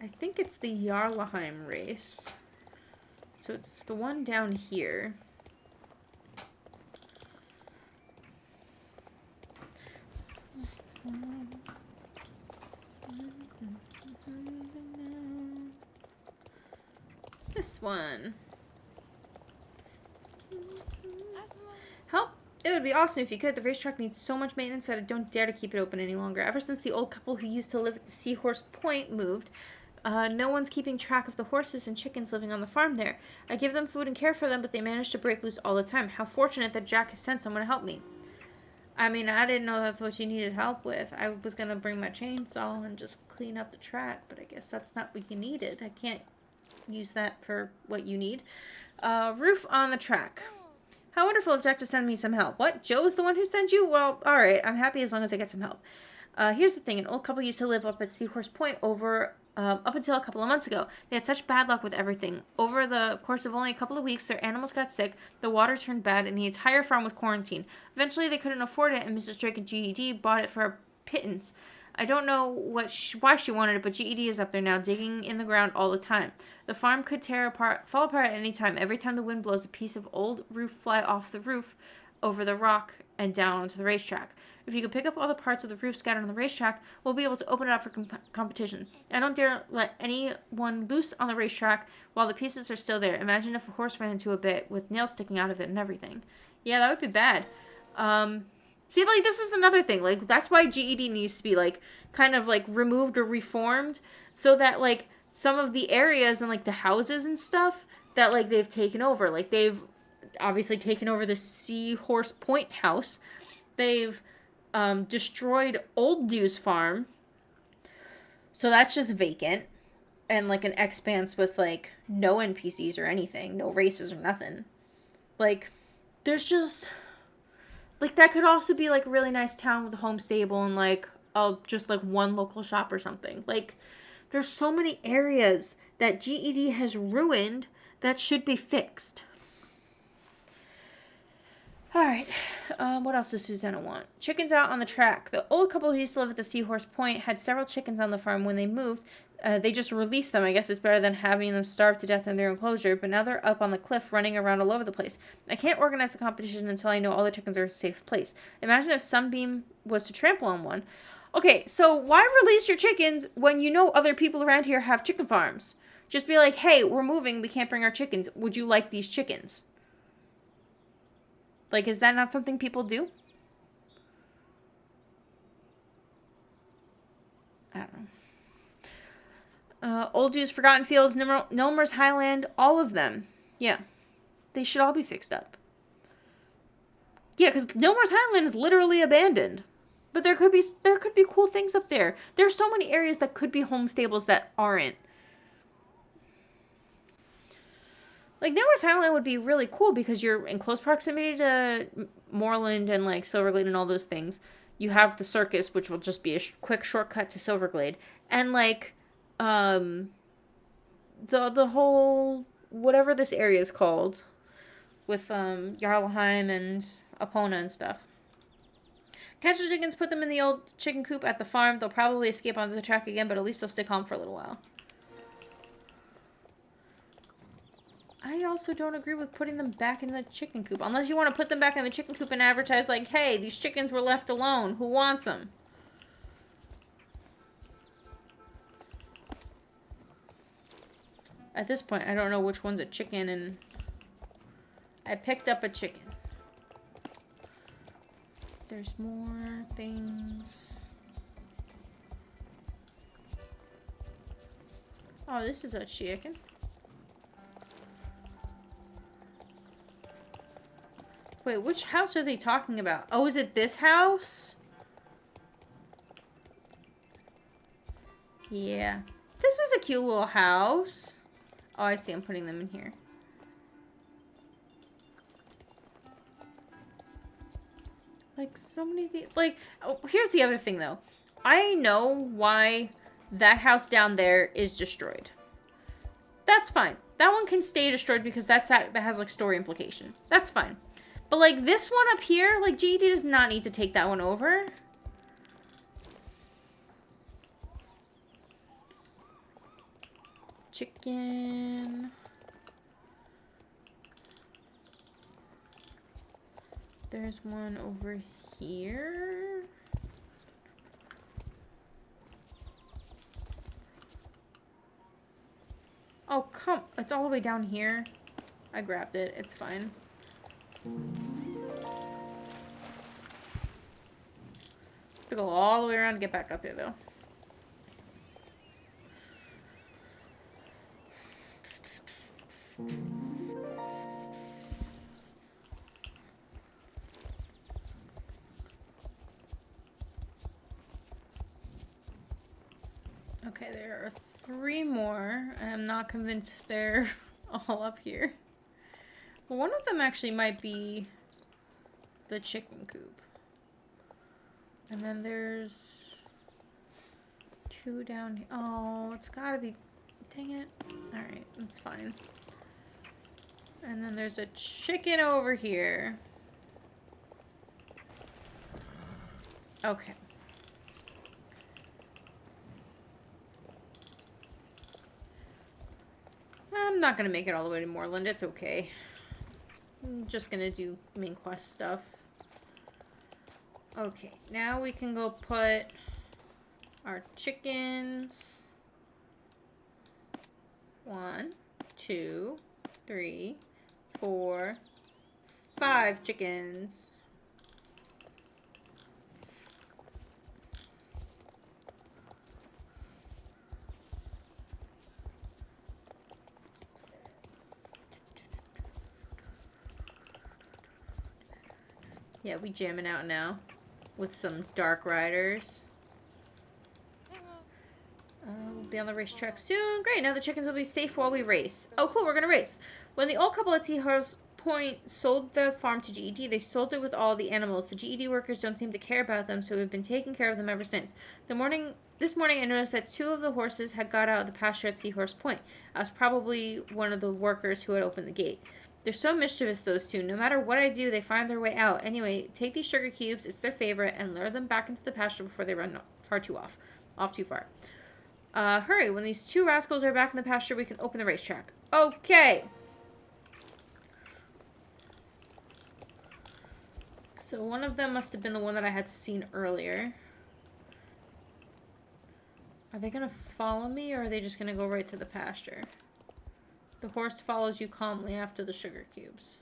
A: I think it's the Jarlaheim race. So it's the one down here. This one. Help! It would be awesome if you could. The racetrack needs so much maintenance that I don't dare to keep it open any longer. Ever since the old couple who used to live at the Seahorse Point moved, no one's keeping track of the horses and chickens living on the farm there. I give them food and care for them, but they manage to break loose all the time. How fortunate that Jack has sent someone to help me. I mean, I didn't know that's what you needed help with. I was going to bring my chainsaw and just clean up the track, but I guess that's not what you needed. I can't use that for what you need. Roof on the track. How wonderful of Jack to send me some help. What? Joe is the one who sent you? Well, alright. I'm happy as long as I get some help. Here's the thing. An old couple used to live up at Seahorse Point up until a couple of months ago. They had such bad luck with everything. Over the course of only a couple of weeks, their animals got sick, the water turned bad, and the entire farm was quarantined. Eventually, they couldn't afford it, and Mrs. Drake and GED bought it for a pittance. I don't know why she wanted it, but GED is up there now, digging in the ground all the time. The farm could fall apart at any time. Every time the wind blows, a piece of old roof fly off the roof, over the rock, and down onto the racetrack. If you could pick up all the parts of the roof scattered on the racetrack, we'll be able to open it up for competition. I don't dare let anyone loose on the racetrack while the pieces are still there. Imagine if a horse ran into a bit with nails sticking out of it and everything. Yeah, that would be bad. See, like, this is another thing. Like, that's why GED needs to be, like, kind of, like, removed or reformed so that, like, some of the areas and, like, the houses and stuff that, like, they've taken over. Like, they've obviously taken over the Seahorse Point house. They've destroyed Old Dew's farm. So that's just vacant. And, like, an expanse with, like, no NPCs or anything. No races or nothing. Like, there's just... Like, that could also be, like, a really nice town with a home stable and, like, just, like, one local shop or something. Like, there's so many areas that GED has ruined that should be fixed. Alright, what else does Susanna want? Chickens out on the track. The old couple who used to live at the Seahorse Point had several chickens on the farm when they moved. They just released them. I guess it's better than having them starve to death in their enclosure, but now they're up on the cliff running around all over the place. I can't organize the competition until I know all the chickens are in a safe place. Imagine if Sunbeam was to trample on one. Okay, so why release your chickens when you know other people around here have chicken farms? Just be like, hey, we're moving, we can't bring our chickens. Would you like these chickens? Like, is that not something people do? I don't know. Old Dew's Forgotten Fields, Nomer's Highland, all of them. Yeah. They should all be fixed up. Yeah, because Nomer's Highland is literally abandoned. But there could be cool things up there. There's so many areas that could be home stables that aren't. Like, Nomer's Highland would be really cool because you're in close proximity to Moorland and, like, Silverglade and all those things. You have the circus, which will just be a quick shortcut to Silverglade. And, like, the whole, whatever this area is called, with Jarlheim and Epona and stuff. Catch the chickens, put them in the old chicken coop at the farm. They'll probably escape onto the track again, but at least they'll stay calm for a little while. I also don't agree with putting them back in the chicken coop. Unless you want to put them back in the chicken coop and advertise like, hey, these chickens were left alone. Who wants them? At this point, I don't know which one's a chicken, and I picked up a chicken. There's more things. Oh, this is a chicken. Wait, which house are they talking about? Oh, is it this house? Yeah. This is a cute little house. Oh, I see. I'm putting them in here. Like, so many things. Like, oh, here's the other thing, though. I know why that house down there is destroyed. That's fine. That one can stay destroyed because that has, like, story implication. That's fine. But, like, this one up here, like, GED does not need to take that one over. Chicken. There's one over here. Oh, come. It's all the way down here. I grabbed it. It's fine. To go all the way around to get back up there, though. Okay, there are 3 more. I'm not convinced they're all up here. Well, one of them actually might be the chicken coop. And then there's 2 down here. Oh, it's gotta be... Dang it. Alright, that's fine. And then there's a chicken over here. Okay. I'm not gonna make it all the way to Moorland. It's okay. I'm just gonna do main quest stuff. Okay, now we can go put our chickens. 1, 2, 3, 4, 5 chickens. Yeah, we jamming out now with some Dark Riders. We'll be on the racetrack soon. Great, now the chickens will be safe while we race. Oh, cool, we're gonna race. When the old couple at Seahorse Point sold the farm to GED, they sold it with all the animals. The GED workers don't seem to care about them, so we've been taking care of them ever since. This morning, I noticed that 2 of the horses had got out of the pasture at Seahorse Point. I was probably one of the workers who had opened the gate. They're so mischievous, those 2. No matter what I do, they find their way out. Anyway, take these sugar cubes, it's their favorite, and lure them back into the pasture before they run off too far. Hurry, when these 2 rascals are back in the pasture, we can open the racetrack. Okay! So one of them must have been the one that I had seen earlier. Are they gonna follow me, or are they just gonna go right to the pasture? The horse follows you calmly after the sugar cubes.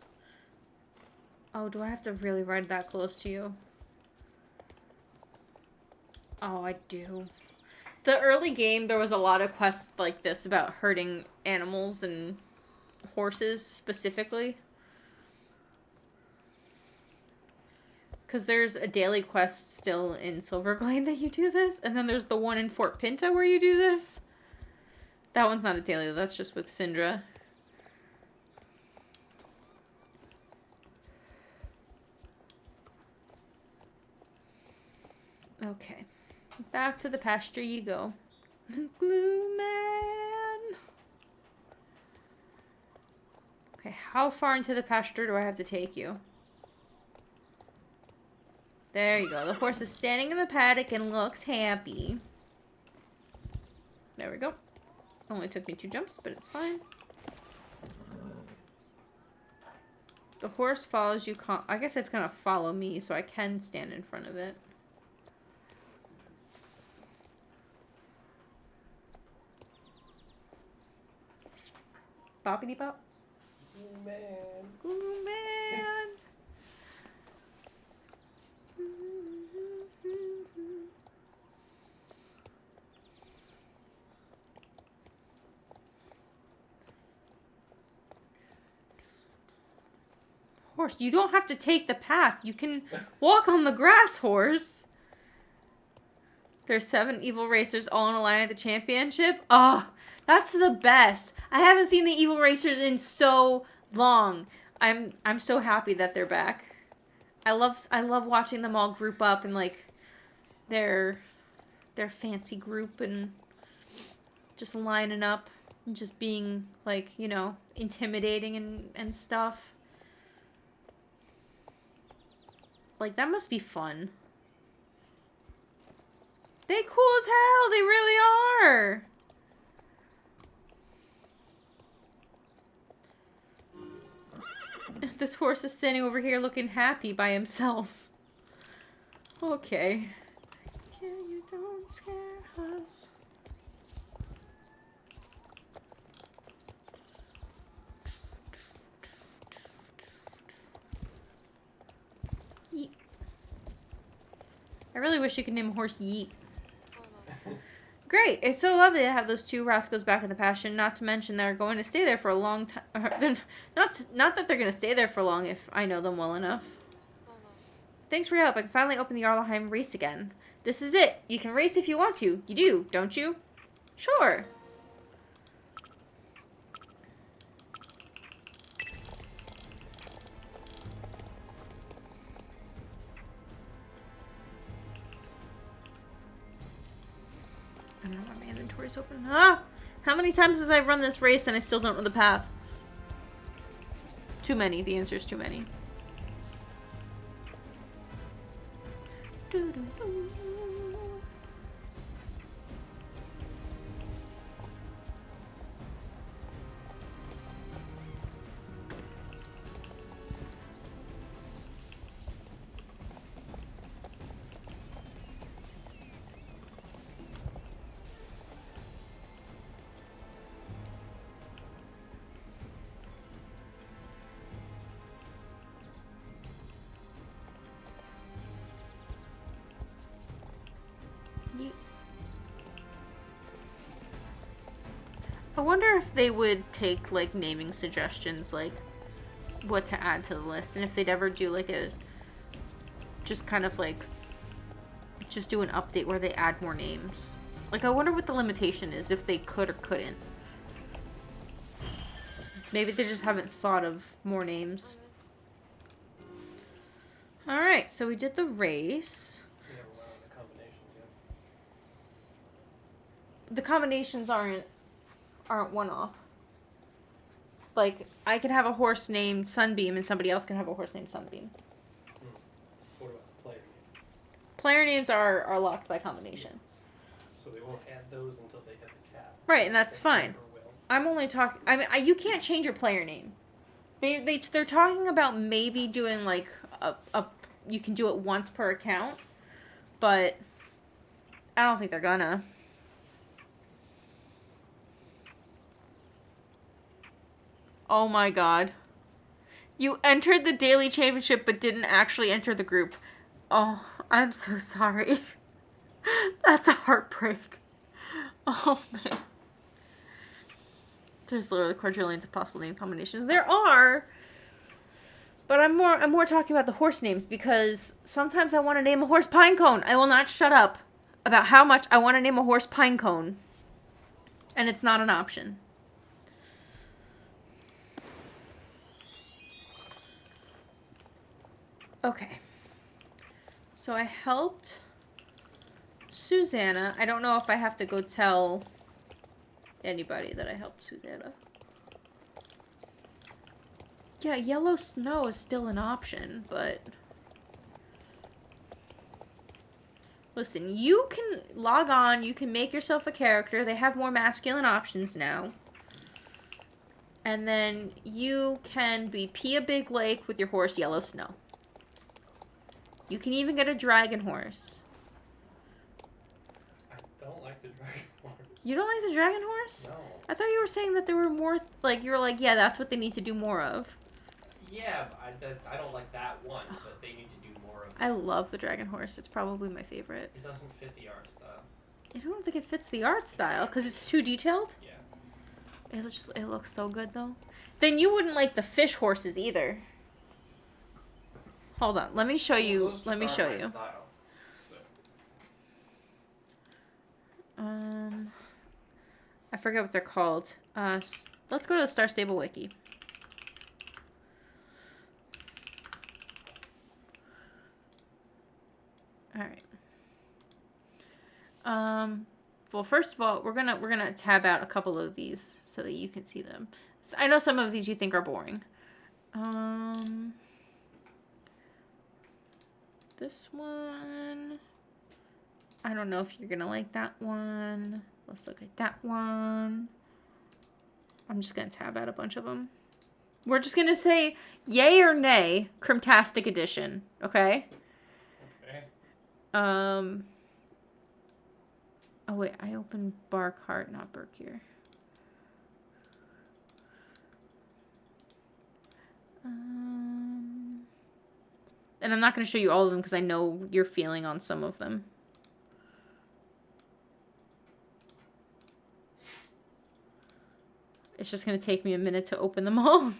A: Oh, do I have to really ride that close to you? Oh, I do. The early game, there was a lot of quests like this about herding animals and horses specifically. Because there's a daily quest still in Silverglade that you do this, and then there's the one in Fort Pinta where you do this. That one's not a daily, that's just with Syndra. Okay. Back to the pasture you go. Glue man! Okay, How far into the pasture do I have to take you? There you go. The horse is standing in the paddock and looks happy. There we go. Only took me 2 jumps, but it's fine. The horse follows you. I guess it's gonna follow me, so I can stand in front of it. Boppity bop.
C: Ooh, man.
A: Ooh, man. Horse, you don't have to take the path. You can walk on the grass, horse. There's 7 evil racers all in a line at the championship. Oh, that's the best. I haven't seen the evil racers in so long. I'm so happy that they're back. I love watching them all group up and like their fancy group and just lining up and just being like, you know, intimidating and stuff. Like, that must be fun. They cool as hell. They really are. This horse is standing over here looking happy by himself. Okay. Can you don't scare us? Yeet. I really wish you could name a horse Yeet. Great. It's so lovely to have those 2 rascals back in the passion, not to mention they're going to stay there for a long time. Not that they're going to stay there for long if I know them well enough. Thanks for your help. I can finally open the Jarlheim race again. This is it. You can race if you want to. You do, don't you? Sure. I don't know why my inventory's open. Ah! How many times has I run this race and I still don't know the path? Too many. The answer is too many. I wonder if they would take, like, naming suggestions, like, what to add to the list, and if they'd ever do, like, just kind of, like, just do an update where they add more names. Like, I wonder what the limitation is, if they could or couldn't. Maybe they just haven't thought of more names. Alright, so we did the race.
C: We have a lot of the combinations, yeah.
A: The combinations aren't one-off. Like, I could have a horse named Sunbeam and somebody else can have a horse named Sunbeam.
C: What about the player name?
A: Player names are locked by combination.
C: So they won't add those until they hit the cap.
A: Right, and that's
C: They
A: fine.
C: never will.
A: I'm only talking... I mean, you can't change your player name. They're talking about maybe doing, like, you can do it once per account, but I don't think they're gonna. Oh my god. You entered the daily championship but didn't actually enter the group. Oh, I'm so sorry. That's a heartbreak. Oh man. There's literally quadrillions of possible name combinations. There are, but I'm more talking about the horse names because sometimes I want to name a horse Pinecone. I will not shut up about how much I want to name a horse Pinecone. And it's not an option. Okay. So I helped Susanna. I don't know if I have to go tell anybody that I helped Susanna. Yeah, yellow snow is still an option, but... Listen, you can log on, you can make yourself a character. They have more masculine options now. And then you can be Pia Big Lake with your horse Yellow Snow. You can even get a dragon horse.
C: I don't like the dragon horse.
A: You don't like the dragon horse?
C: No.
A: I thought you were saying that there were more, like, you were like, yeah, that's what they need to do more of.
C: Yeah, I don't like that one, but they need to do more of it.
A: I love the dragon horse. It's probably my favorite.
C: It doesn't fit the art style.
A: I don't think it fits the art style because it's too detailed.
C: Yeah.
A: It looks so good though. Then you wouldn't like the fish horses either. Hold on, let me show you.
C: Those
A: Let me
C: just
A: show
C: aren't my
A: you.
C: style.
A: I forget what they're called. Let's go to the Star Stable wiki. All right. Well, first of all, we're gonna tab out a couple of these so that you can see them. So I know some of these you think are boring. This one. I don't know if you're gonna like that one. Let's look at that one. I'm just gonna tab out a bunch of them. We're just gonna say yay or nay, Crimtastic Edition. Okay?
C: Okay.
A: Oh wait, I opened Barkheart, not Berkir. And I'm not going to show you all of them because I know your feeling on some of them. It's just going to take me a minute to open them all.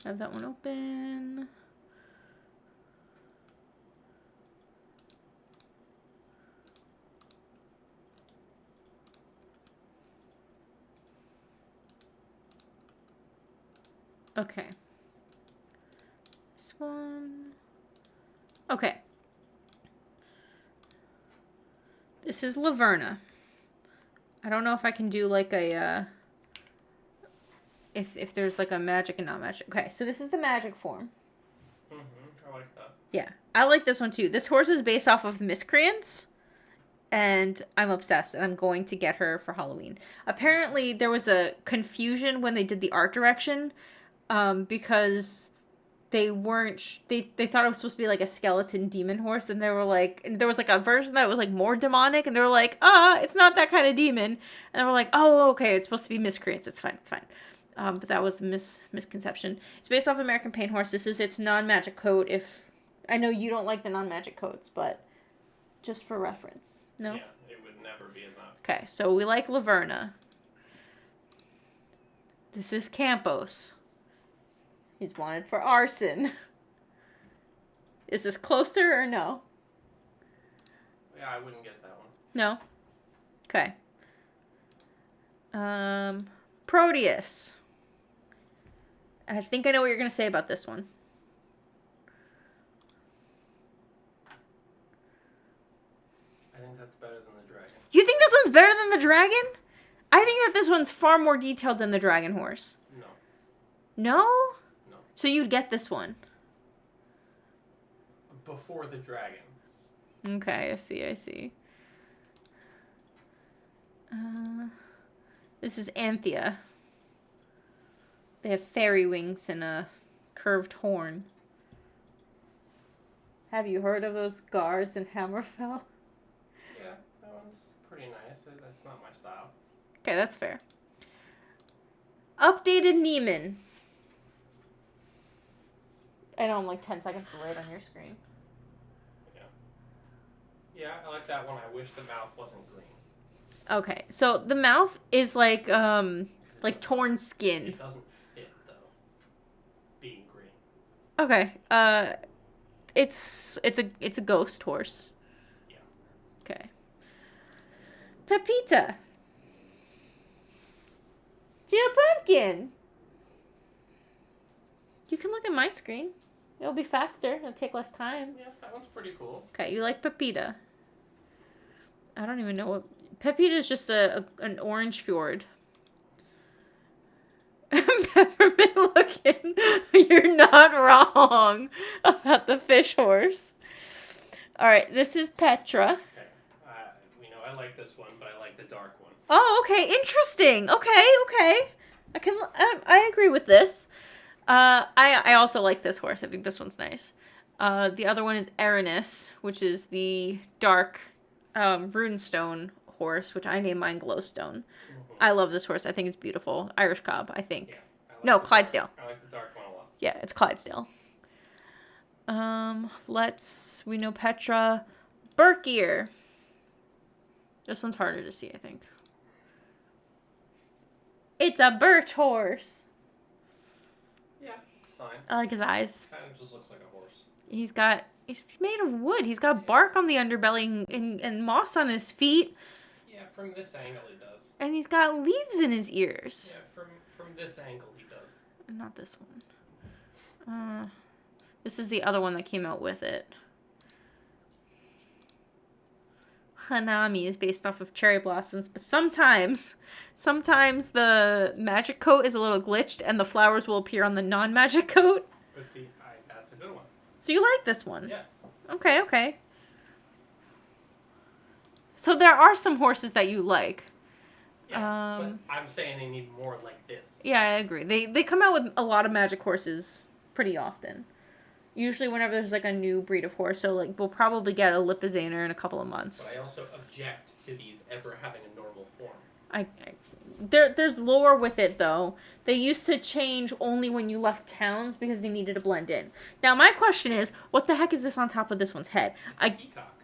A: Have that one open. Okay. This one. Okay. This is Laverna. I don't know if I can do like a, if there's like a magic and not magic. Okay, so this is the magic form.
C: I like that.
A: Yeah, I like this one too. This horse is based off of Miscreants, and I'm obsessed, and I'm going to get her for Halloween. Apparently, there was a confusion when they did the art direction, because they weren't, they thought it was supposed to be like a skeleton demon horse, and they were like, and there was like a version that was like more demonic, and they were like, it's not that kind of demon, and they were like, oh, okay, it's supposed to be Miscreants, it's fine. But that was the misconception. It's based off American Paint Horse. This is its non-magic coat. If I know you don't like the non-magic coats, but just for reference. No?
C: Yeah, it would never be enough.
A: Okay, so we like Laverna. This is Campos. He's wanted for arson. Is this closer or no?
C: Yeah, I wouldn't get that one.
A: No? Okay. Proteus. I think I know what you're going to say about this one.
C: I think that's better than the dragon.
A: You think this one's better than the dragon? I think that this one's far more detailed than the dragon horse.
C: No.
A: No?
C: No.
A: So you'd get this one.
C: Before the dragon.
A: Okay, I see. This is Anthea. They have fairy wings and a curved horn. Have you heard of those guards in Hammerfell?
C: Yeah, that one's pretty nice. That's not my style.
A: Okay, that's fair. Updated Neiman. I know I'm like 10 seconds delayed on your screen.
C: Yeah, I like that one. I wish the mouth wasn't green.
A: Okay, so the mouth is like torn skin.
C: It doesn't fit, though, being green.
A: Okay, it's a ghost horse.
C: Yeah.
A: Okay. Pepita. Jill Pumpkin. You can look at my screen. It'll be faster. It'll take less time.
C: Yeah, that one's pretty cool.
A: Okay, you like Pepita. I don't even know what... Pepita is just an orange fjord. Peppermint looking. You're not wrong about the fish horse. All right, this is Petra.
C: Okay. I like this one, but I like the dark one.
A: Oh, okay, interesting. Okay. I agree with this. I also like this horse. I think this one's nice. The other one is Aranis, which is the dark runestone horse, which I named mine Glowstone. I love this horse. I think it's beautiful. Irish cob, I think.
C: Yeah.
A: No, Clydesdale.
C: I like the dark one a lot.
A: Yeah, it's Clydesdale. We know Petra. Berkir. This one's harder to see, I think. It's a birch horse.
C: Yeah, it's fine.
A: I like his eyes.
C: Kind of just looks like a horse.
A: He's made of wood. He's got bark on the underbelly and moss on his feet.
C: Yeah, from this angle he does.
A: And he's got leaves in his ears.
C: Yeah, from this angle he does.
A: Not this one. This is the other one that came out with it. Hanami is based off of cherry blossoms, but sometimes the magic coat is a little glitched and the flowers will appear on the non-magic coat.
C: But see, that's a good one.
A: So you like this one?
C: Yes.
A: Okay. So there are some horses that you like.
C: Yeah, but I'm saying they need more like this.
A: Yeah, I agree. They come out with a lot of magic horses pretty often. Usually whenever there's like a new breed of horse. So like we'll probably get a Lipizzanner in a couple of months.
C: But I also object to these ever having a normal form.
A: There's lore with it though. They used to change only when you left towns because they needed to blend in. Now my question is, what the heck is this on top of this one's head?
C: It's a peacock.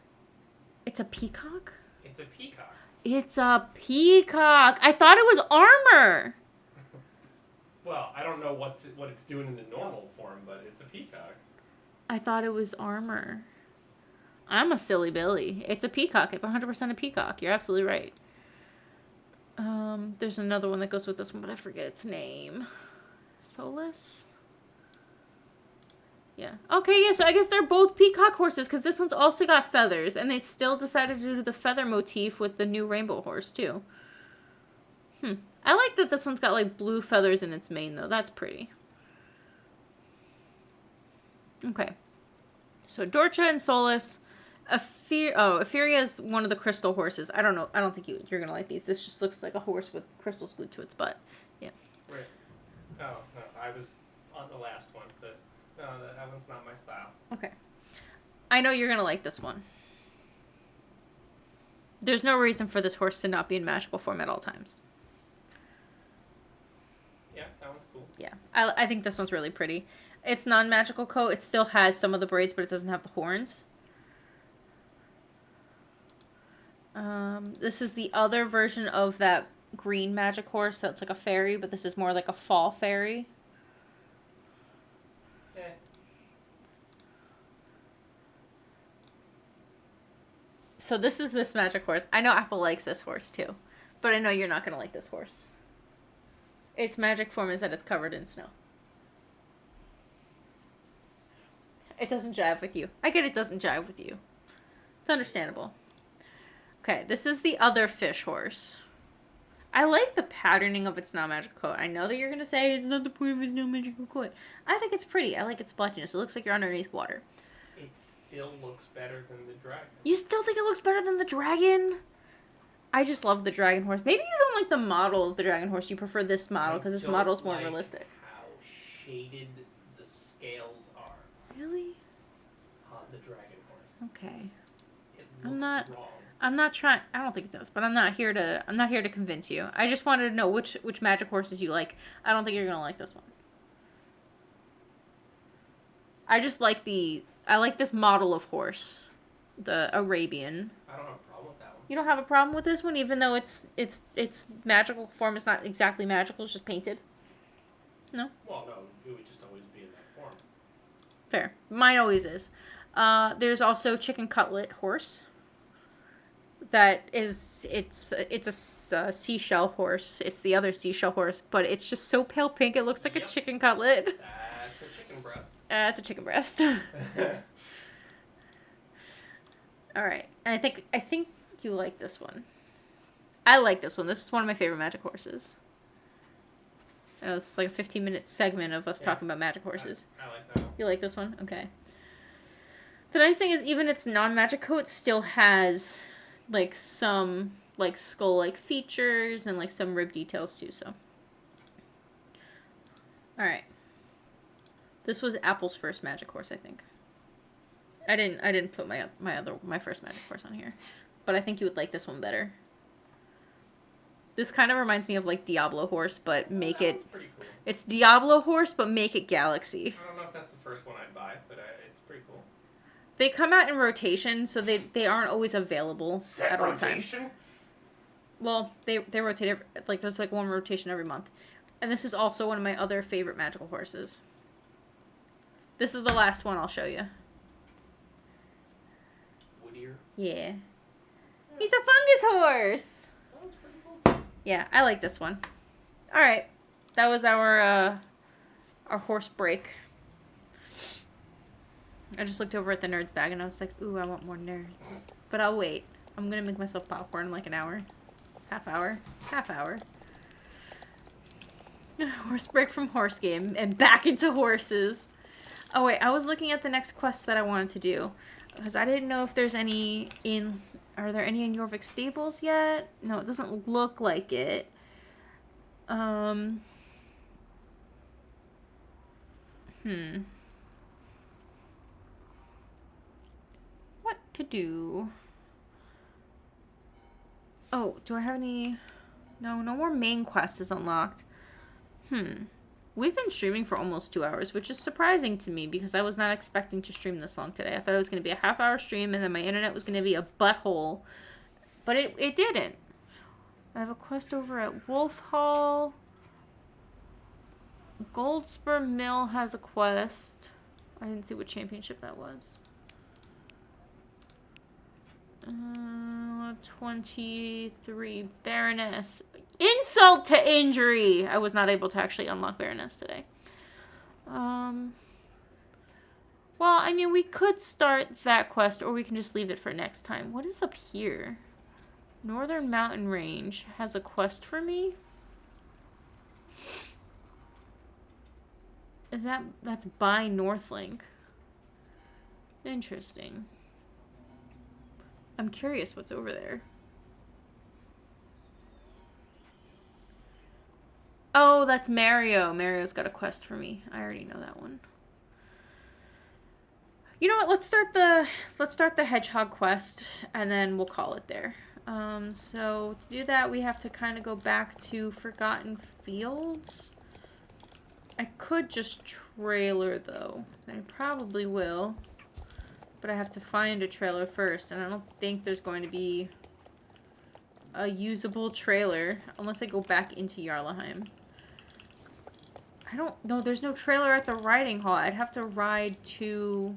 A: It's a peacock?
C: It's a peacock.
A: It's a peacock. I thought it was armor.
C: Well, I don't know what it's doing in the normal form, but it's a peacock.
A: I thought it was armor. I'm a silly Billy. It's a peacock. It's 100% a peacock. You're absolutely right. There's another one that goes with this one, but I forget its name. Solus? Yeah. Okay, yeah, so I guess they're both peacock horses, because this one's also got feathers, and they still decided to do the feather motif with the new rainbow horse, too. I like that this one's got, like, blue feathers in its mane, though. That's pretty. Okay. So, Dorcha and Solus. Etheria is one of the crystal horses. I don't know. I don't think you're going to like these. This just looks like a horse with crystals glued to its butt. Yeah.
C: Right. Oh, no. I was on the last one, but no, that one's not my style.
A: Okay. I know you're going to like this one. There's no reason for this horse to not be in magical form at all times.
C: Yeah, that one's cool.
A: Yeah. I think this one's really pretty. It's non-magical coat. It still has some of the braids, but it doesn't have the horns. This is the other version of that green magic horse that's like a fairy, but this is more like a fall fairy.
C: Yeah.
A: So this is this magic horse. I know Apple likes this horse too, but I know you're not going to like this horse. Its magic form is that it's covered in snow. It doesn't jive with you. I get it doesn't jive with you. It's understandable. Okay, this is the other fish horse. I like the patterning of its non-magical coat. I know that you're going to say it's not the point of its non-magical coat. I think it's pretty. I like its splotchiness. It looks like you're underneath water.
C: It still looks better than the dragon.
A: You still think it looks better than the dragon? I just love the dragon horse. Maybe you don't like the model of the dragon horse. You prefer this model because this model's more realistic.
C: How shaded the scales are.
A: Really?
C: On the dragon horse.
A: Okay.
C: It looks wrong.
A: I'm not trying. I don't think it does, but I'm not here to convince you. I just wanted to know which magic horses you like. I don't think you're gonna like this one. I like this model of horse, the Arabian.
C: I don't have a problem with that one.
A: You don't have a problem with this one, even though its magical form is not exactly magical. It's just painted. No.
C: Well, no, it would just always be in that form.
A: Fair. Mine always is. There's also chicken cutlet horse. That is, it's a seashell horse. It's the other seashell horse, but it's just so pale pink. It looks like a chicken cutlet.
C: That's a chicken breast.
A: It's a chicken breast. All right, and I think you like this one. I like this one. This is one of my favorite magic horses. It was like a 15-minute segment of us talking about magic horses.
C: I like that one.
A: You like this one? Okay. The nice thing is even its non-magic coat still has like some like skull-like features and like some rib details too, so. Alright. This was Apple's first magic horse, I think. I didn't put my first magic horse on here. But I think you would like this one better. This kind of reminds me of like Diablo horse, but make
C: That
A: it...
C: one's pretty cool.
A: It's Diablo horse, but make it galaxy.
C: I don't know if that's the first one I'd buy, but it's pretty cool.
A: They come out in rotation, so they aren't always available at all times. Well, they rotate like there's like one rotation every month. And this is also one of my other favorite magical horses. This is the last one I'll show you.
C: Woodier.
A: Yeah. He's a fungus horse.
C: That one's pretty cool too.
A: Yeah, I like this one. All right. That was our horse break. I just looked over at the nerds bag and I was like, ooh, I want more nerds. But I'll wait. I'm going to make myself popcorn in like an hour. Half hour. Horse break from horse game and back into horses. Oh wait, I was looking at the next quest that I wanted to do. Because I didn't know if there's any in... Are there any in Jorvik Stables yet? No, it doesn't look like it. What to do? Oh, do I have any... No more main quest is unlocked. We've been streaming for almost 2 hours, which is surprising to me because I was not expecting to stream this long today. I thought it was going to be a half-hour stream and then my internet was going to be a butthole. But it didn't. I have a quest over at Wolf Hall. Goldspur Mill has a quest. I didn't see what championship that was. 23 Baroness. Insult to injury! I was not able to actually unlock Baroness today. Well, I mean, we could start that quest, or we can just leave it for next time. What is up here? Northern Mountain Range has a quest for me? That's by Northlink. Interesting. I'm curious what's over there. Oh, that's Mario. Mario's got a quest for me. I already know that one. You know what? Let's start the hedgehog quest, and then we'll call it there. So to do that, we have to kind of go back to Forgotten Fields. I could just trailer though. I probably will, but I have to find a trailer first, and I don't think there's going to be a usable trailer unless I go back into Jarlaheim. I don't know. There's no trailer at the riding hall. I'd have to ride to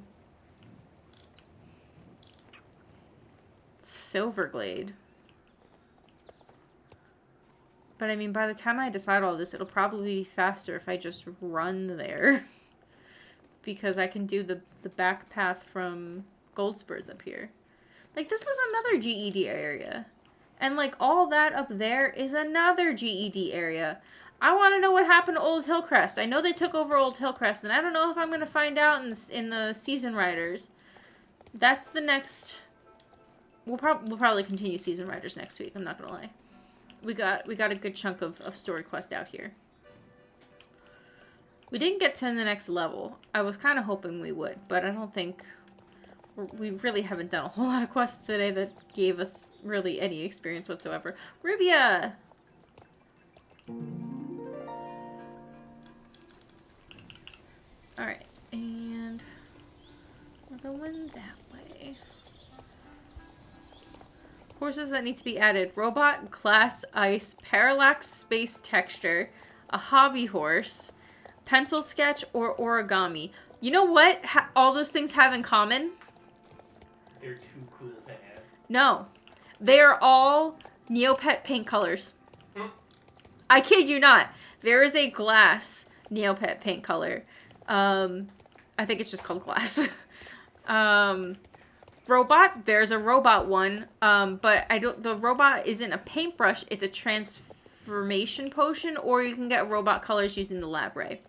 A: Silverglade. But I mean, by the time I decide all this, it'll probably be faster if I just run there. Because I can do the back path from Goldspurs up here. Like, this is another GED area. And, like, all that up there is another GED area. I want to know what happened to Old Hillcrest. I know they took over Old Hillcrest, and I don't know if I'm going to find out in the Season Riders. That's the next... We'll probably continue Season Riders next week, I'm not going to lie. We got a good chunk of story quest out here. We didn't get to the next level. I was kind of hoping we would, but I don't think... We really haven't done a whole lot of quests today that gave us really any experience whatsoever. Rubia! Alright, and we're going that way. Horses that need to be added. Robot, glass, ice, parallax, space texture, a hobby horse, pencil sketch, or origami. You know what all those things have in common?
C: They're too cool to add.
A: No. They are all Neopet paint colors. I kid you not. There is a glass Neopet paint color. I think it's just called glass. Robot, there's a robot one. But the robot isn't a paintbrush, it's a transformation potion, or you can get robot colors using the lab ray.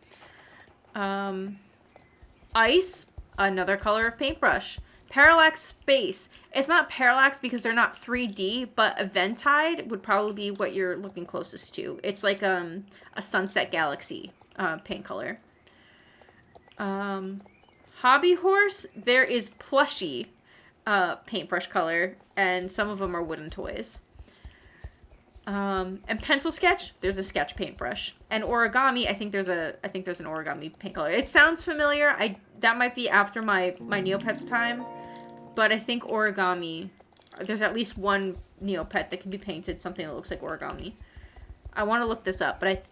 A: Ice, another color of paintbrush. Parallax space. It's not parallax because they're not 3D, but Eventide would probably be what you're looking closest to. It's like a Sunset Galaxy paint color. Hobby Horse, there is Plushie paintbrush color, and some of them are wooden toys. And pencil sketch, there's a sketch paintbrush. And origami, I think there's an origami paint color. It sounds familiar. That might be after my Neopets time, but I think origami, there's at least one Neopet that can be painted something that looks like origami. I want to look this up, but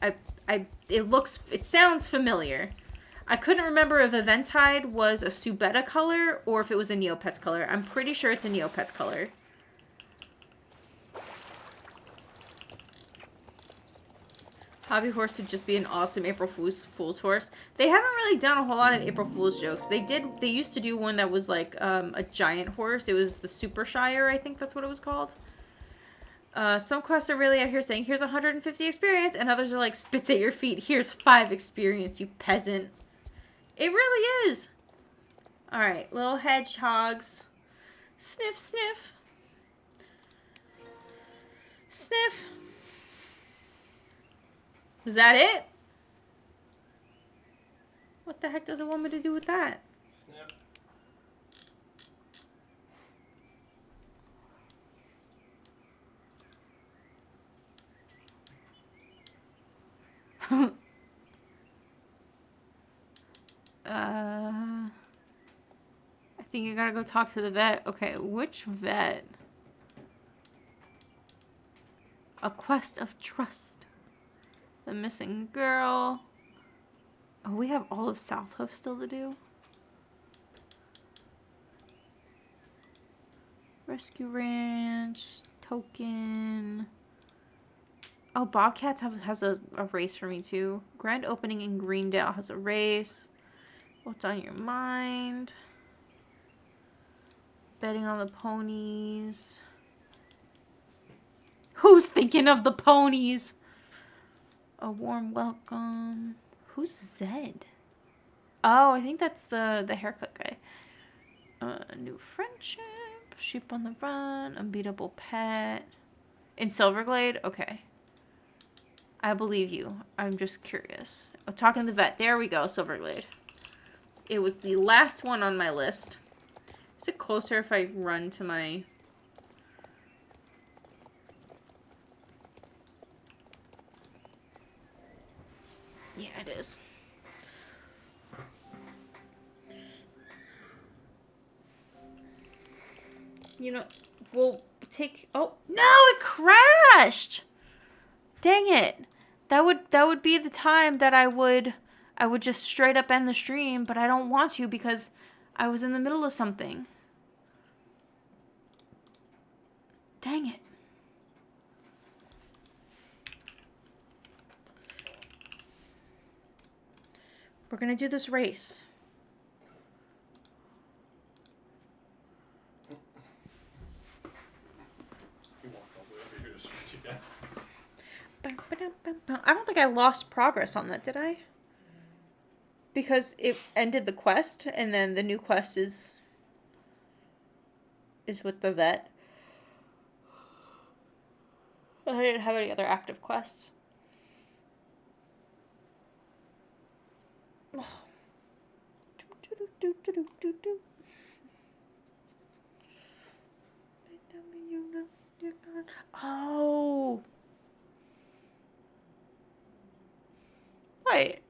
A: it sounds familiar. I couldn't remember if Eventide was a Subetta color or if it was a Neopets color. I'm pretty sure it's a Neopets color. Hobby Horse would just be an awesome April Fool's horse. They haven't really done a whole lot of April Fool's jokes. They used to do one that was like a giant horse. It was the Super Shire, I think that's what it was called. Some quests are really out here saying, here's 150 experience, and others are like, spits at your feet, here's 5 experience, you peasant. It really is. Alright, little hedgehogs. Sniff, sniff. Sniff. Was that it? What the heck does it want me to do with that?
C: Snip.
A: I think you gotta go talk to the vet. Okay, which vet? A quest of trust. The missing girl. Oh, we have all of South Hoof still to do. Rescue Ranch. Token. Oh, Bobcats has a race for me too. Grand Opening in Greendale has a race. What's on your mind? Betting on the ponies. Who's thinking of the ponies? A warm welcome. Who's Zed? Oh, I think that's the haircut guy. New friendship. Sheep on the run. Unbeatable pet. In Silverglade? Okay. I believe you. I'm just curious. Oh, talking to the vet. There we go, Silverglade. It was the last one on my list. Is it closer if I run to my... Yeah, it is. You know, we'll take... Oh, no! It crashed! Dang it. That would be the time that I would just straight up end the stream, but I don't want to because I was in the middle of something. Dang it. We're gonna do this race.
C: You walk all the way over here to switch again.
A: I don't think I lost progress on that, did I? Because it ended the quest, and then the new quest is with the vet. I didn't have any other active quests. Oh. Wait.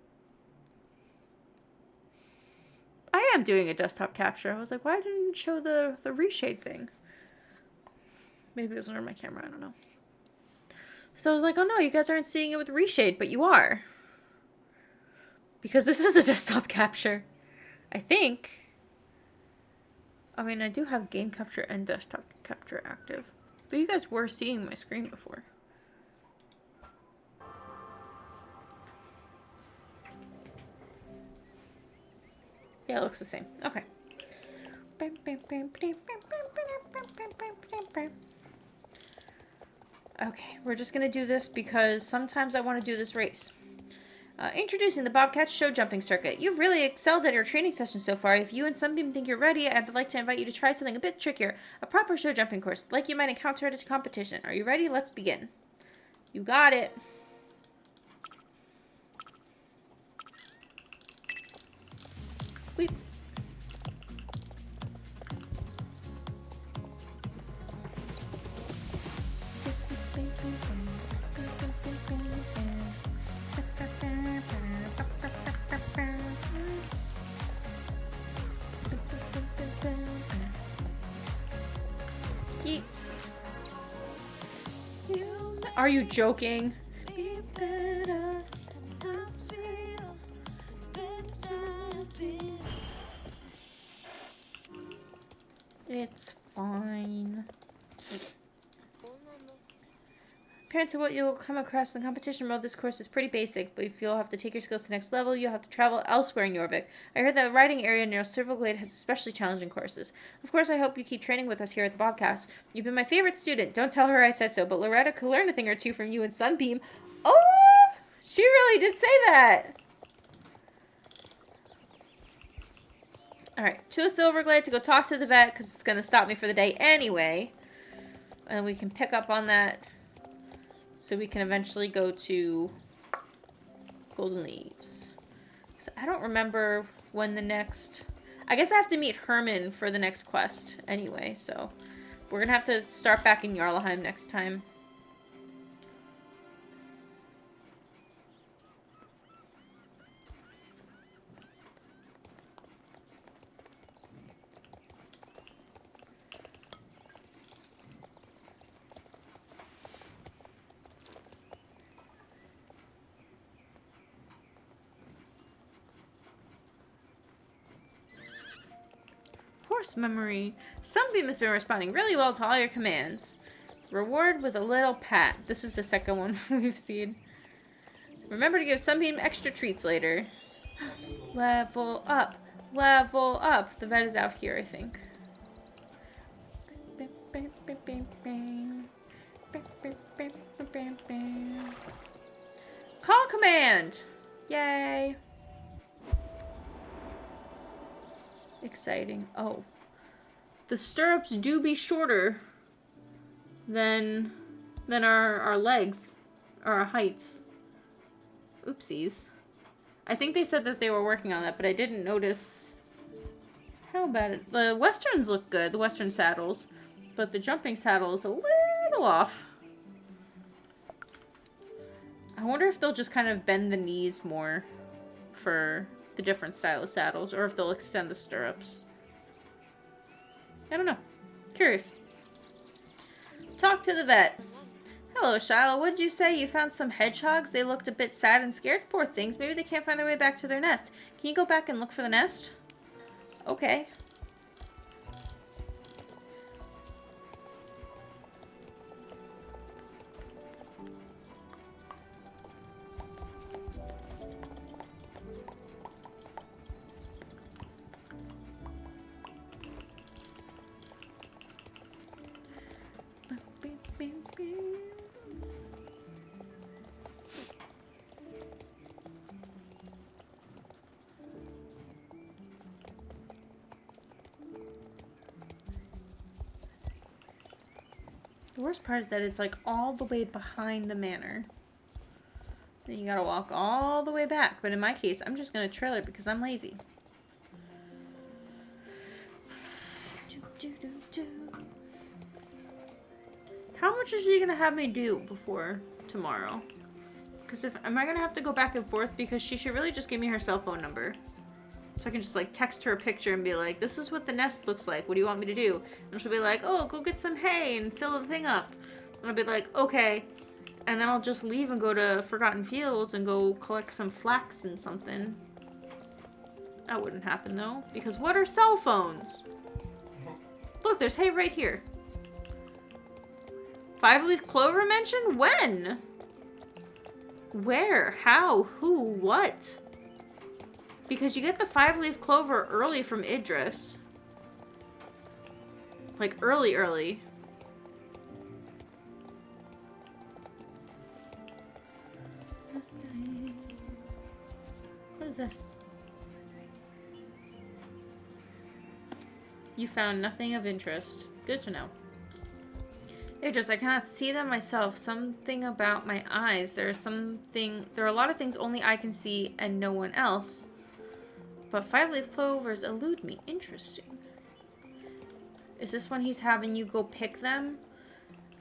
A: I am doing a desktop capture. I was like, why didn't it show the reshade thing? Maybe it was under my camera. I don't know. So I was like, oh no, you guys aren't seeing it with reshade, but you are. Because this is a desktop capture. I think. I mean, I do have game capture and desktop capture active. But you guys were seeing my screen before. Yeah, it looks the same. Okay. Okay, we're just gonna do this because sometimes I want to do this race. Introducing the Bobcat Show Jumping Circuit. You've really excelled at your training session so far. If you and Sunbeam think you're ready, I'd like to invite you to try something a bit trickier. A proper show jumping course, like you might encounter at a competition. Are you ready? Let's begin. You got it. Weep. Are you joking? It's fine. Compared to what you'll come across in competition mode, this course is pretty basic, but if you'll have to take your skills to the next level, you'll have to travel elsewhere in Jorvik. I heard that the riding area near Silverglade has especially challenging courses. Of course, I hope you keep training with us here at the Bobcast. You've been my favorite student. Don't tell her I said so, but Loretta could learn a thing or two from you and Sunbeam. Oh! She really did say that! Alright, to a Silverglade to go talk to the vet, because it's going to stop me for the day anyway. And we can pick up on that. So we can eventually go to Golden Leaves. So I don't remember when the next... I guess I have to meet Herman for the next quest anyway, so... We're going to have to start back in Jarlheim next time. Memory. Sunbeam has been responding really well to all your commands. Reward with a little pat. This is the second one we've seen. Remember to give Sunbeam extra treats later. Level up. Level up. The vet is out here, I think. Call command! Yay! Exciting. Oh. The stirrups do be shorter than our legs, or our heights. Oopsies. I think they said that they were working on that, but I didn't notice how bad it... The westerns look good, the western saddles, but the jumping saddle is a little off. I wonder if they'll just kind of bend the knees more for the different style of saddles, or if they'll extend the stirrups. I don't know. Curious. Talk to the vet. Hello, Shiloh. What did you say? You found some hedgehogs? They looked a bit sad and scared. Poor things. Maybe they can't find their way back to their nest. Can you go back and look for the nest? Okay. The worst part is that it's like all the way behind the manor. Then you gotta walk all the way back. But in my case, I'm just gonna trailer because I'm lazy. How much is she gonna have me do before tomorrow? Because am I gonna have to go back and forth? Because she should really just give me her cell phone number. So I can just like text her a picture and be like, this is what the nest looks like. What do you want me to do? And she'll be like, oh, go get some hay and fill the thing up. And I'll be like, okay. And then I'll just leave and go to Forgotten Fields and go collect some flax and something. That wouldn't happen though. Because what are cell phones? Look, there's hay right here. 5-leaf clover mentioned? When? Where? How? Who? What? Because you get the 5-leaf clover early from Idris. Like, early. What is this? You found nothing of interest. Good to know. Idris, I cannot see them myself. Something about my eyes. There are a lot of things only I can see and no one else. But 5-leaf clovers elude me. Interesting. Is this one he's having you go pick them?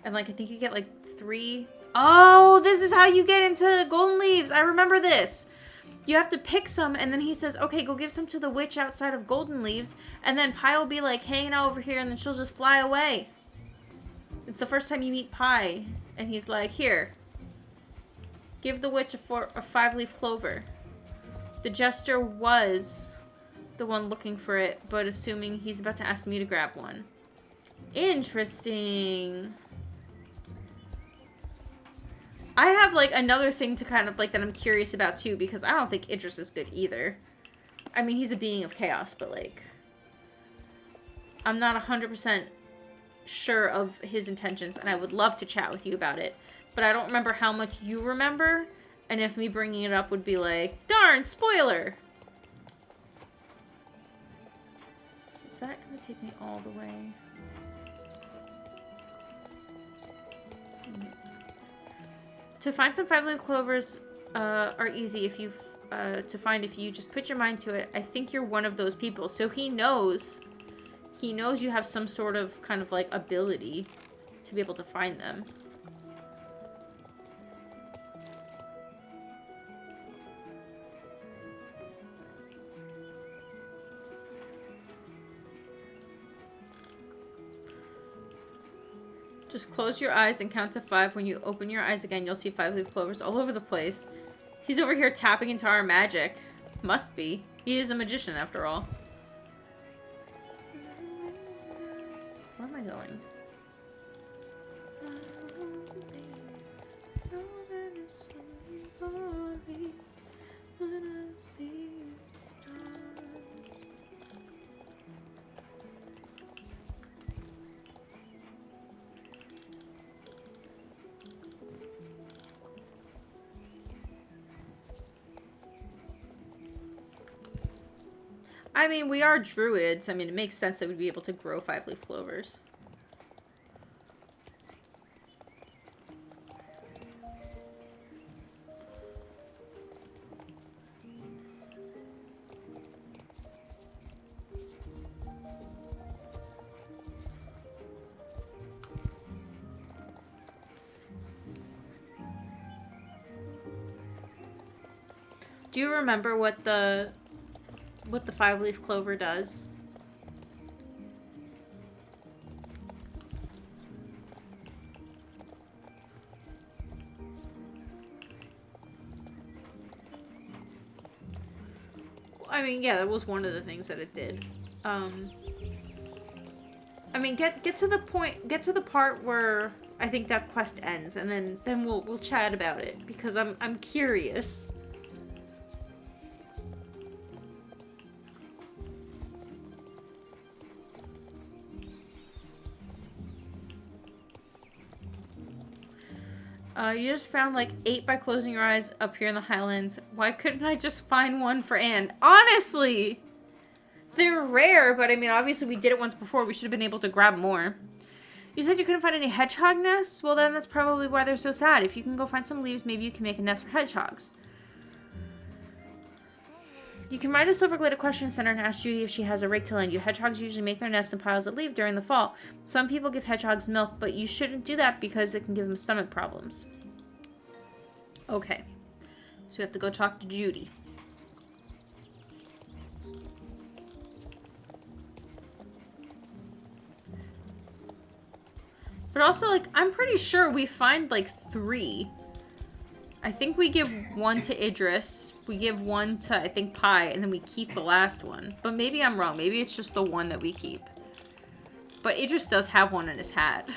A: And like, I think you get like 3. Oh, this is how you get into golden leaves. I remember this. You have to pick some, and then he says, okay, go give some to the witch outside of golden leaves. And then Pi will be like hanging out over here, and then she'll just fly away. It's the first time you meet Pi, and he's like, here, give the witch a 5-leaf clover. The jester was the one looking for it, but assuming he's about to ask me to grab one. Interesting. I have, like, another thing to kind of, like, that I'm curious about, too, because I don't think Idris is good either. I mean, he's a being of chaos, but, like, I'm not 100% sure of his intentions, and I would love to chat with you about it. But I don't remember how much you remember, and if me bringing it up would be like, darn, spoiler! Is that gonna take me all the way? To find some 5-leaf clovers are easy if you to find if you just put your mind to it. I think you're one of those people. So he knows you have some sort of kind of like ability to be able to find them. Just close your eyes and count to 5. When you open your eyes again, you'll see 5-leaf clovers all over the place. He's over here tapping into our magic. Must be. He is a magician, after all. Where am I going? I mean, we are druids. I mean, it makes sense that we'd be able to grow 5-leaf clovers. Do you remember what the 5-leaf clover does? I mean, yeah, that was one of the things that it did. I mean, get to the point, get to the part where I think that quest ends, and then we'll chat about it because I'm curious. You just found like 8 by closing your eyes up here in the Highlands. Why couldn't I just find one for Anne? Honestly! They're rare, but I mean, obviously we did it once before. We should have been able to grab more. You said you couldn't find any hedgehog nests? Well, then that's probably why they're so sad. If you can go find some leaves, maybe you can make a nest for hedgehogs. You can write a Silverglade question center and ask Judy if she has a rake to lend you. Hedgehogs usually make their nests in piles of leaves during the fall. Some people give hedgehogs milk, but you shouldn't do that because it can give them stomach problems. Okay. So we have to go talk to Judy. But also, like, I'm pretty sure we find, like, 3. I think we give 1 to Idris. We give 1 to, I think, Pi, and then we keep the last one. But maybe I'm wrong. Maybe it's just the one that we keep. But Idris does have one in his hat.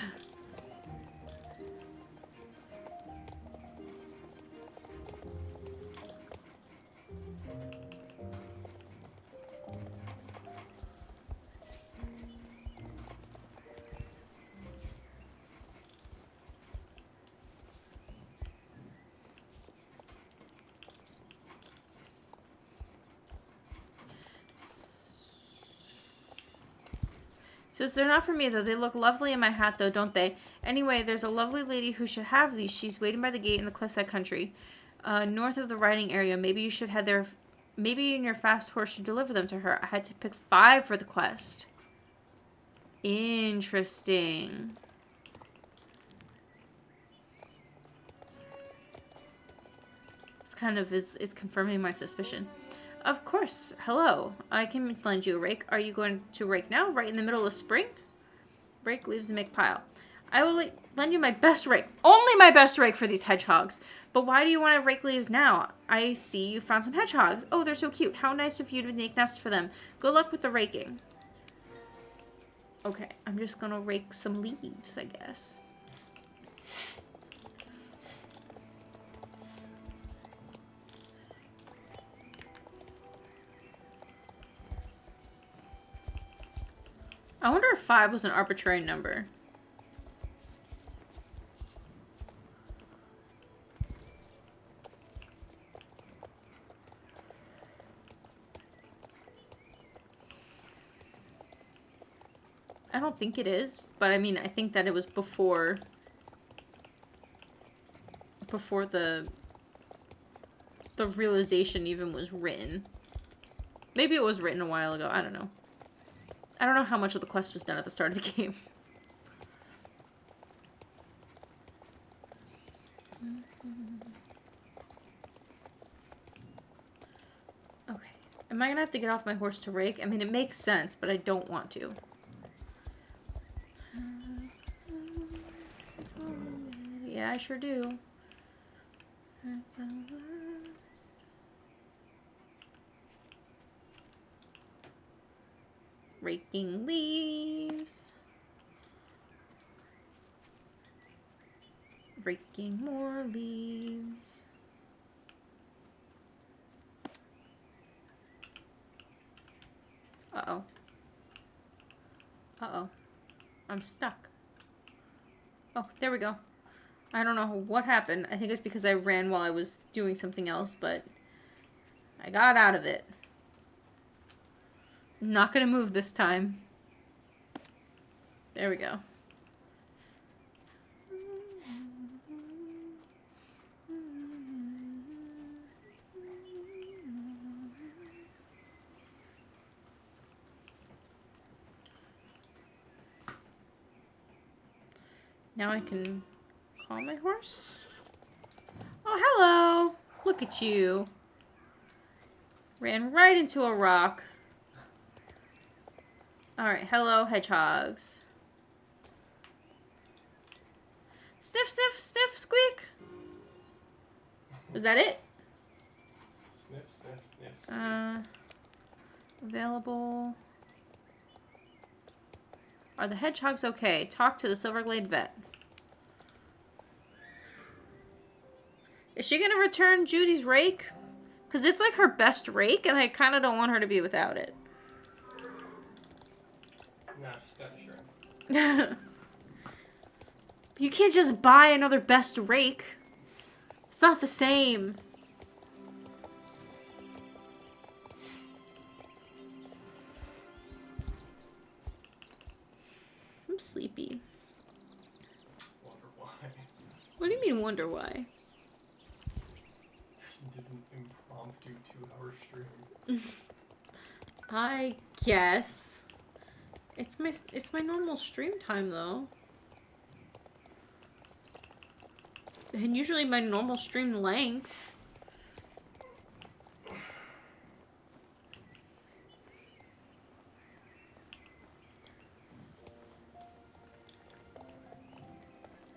A: Says they're not for me though. They look lovely in my hat though, don't they? Anyway, there's a lovely lady who should have these. She's waiting by the gate in the cliffside country, north of the riding area. Maybe you should head there. Maybe you and your fast horse should deliver them to her. I had to pick 5 for the quest. Interesting. This kind of is confirming my suspicion. Of course. Hello. I can lend you a rake. Are you going to rake now? Right in the middle of spring? Rake leaves and make pile. I will lend you my best rake. Only my best rake for these hedgehogs. But why do you want to rake leaves now? I see you found some hedgehogs. Oh, they're so cute. How nice of you to make nests for them. Good luck with the raking. Okay, I'm just gonna rake some leaves, I guess. I wonder if 5 was an arbitrary number. I don't think it is, but I mean, I think that it was before the realization even was written. Maybe it was written a while ago. I don't know. I don't know how much of the quest was done at the start of the game. Okay. Am I gonna have to get off my horse to rake? I mean, it makes sense, but I don't want to. Yeah, I sure do. Raking leaves. Raking more leaves. Uh-oh. Uh-oh. I'm stuck. Oh, there we go. I don't know what happened. I think it's because I ran while I was doing something else, but I got out of it. Not gonna move this time. There we go. Now I can call my horse. Oh, hello! Look at you. Ran right into a rock. Alright, hello, hedgehogs. Sniff, sniff, sniff, squeak! Was that it?
C: Sniff, sniff, sniff, sniff.
A: Available. Are the hedgehogs okay? Talk to the Silverglade vet. Is she gonna return Judy's rake? Because it's like her best rake, and I kind of don't want her to be without it.
C: Nah, she's got insurance.
A: You can't just buy another best rake. It's not the same. I'm sleepy.
C: Wonder why.
A: What do you mean, wonder why?
C: She did an impromptu 2-hour stream.
A: I guess. It's my normal stream time though. And usually my normal stream length.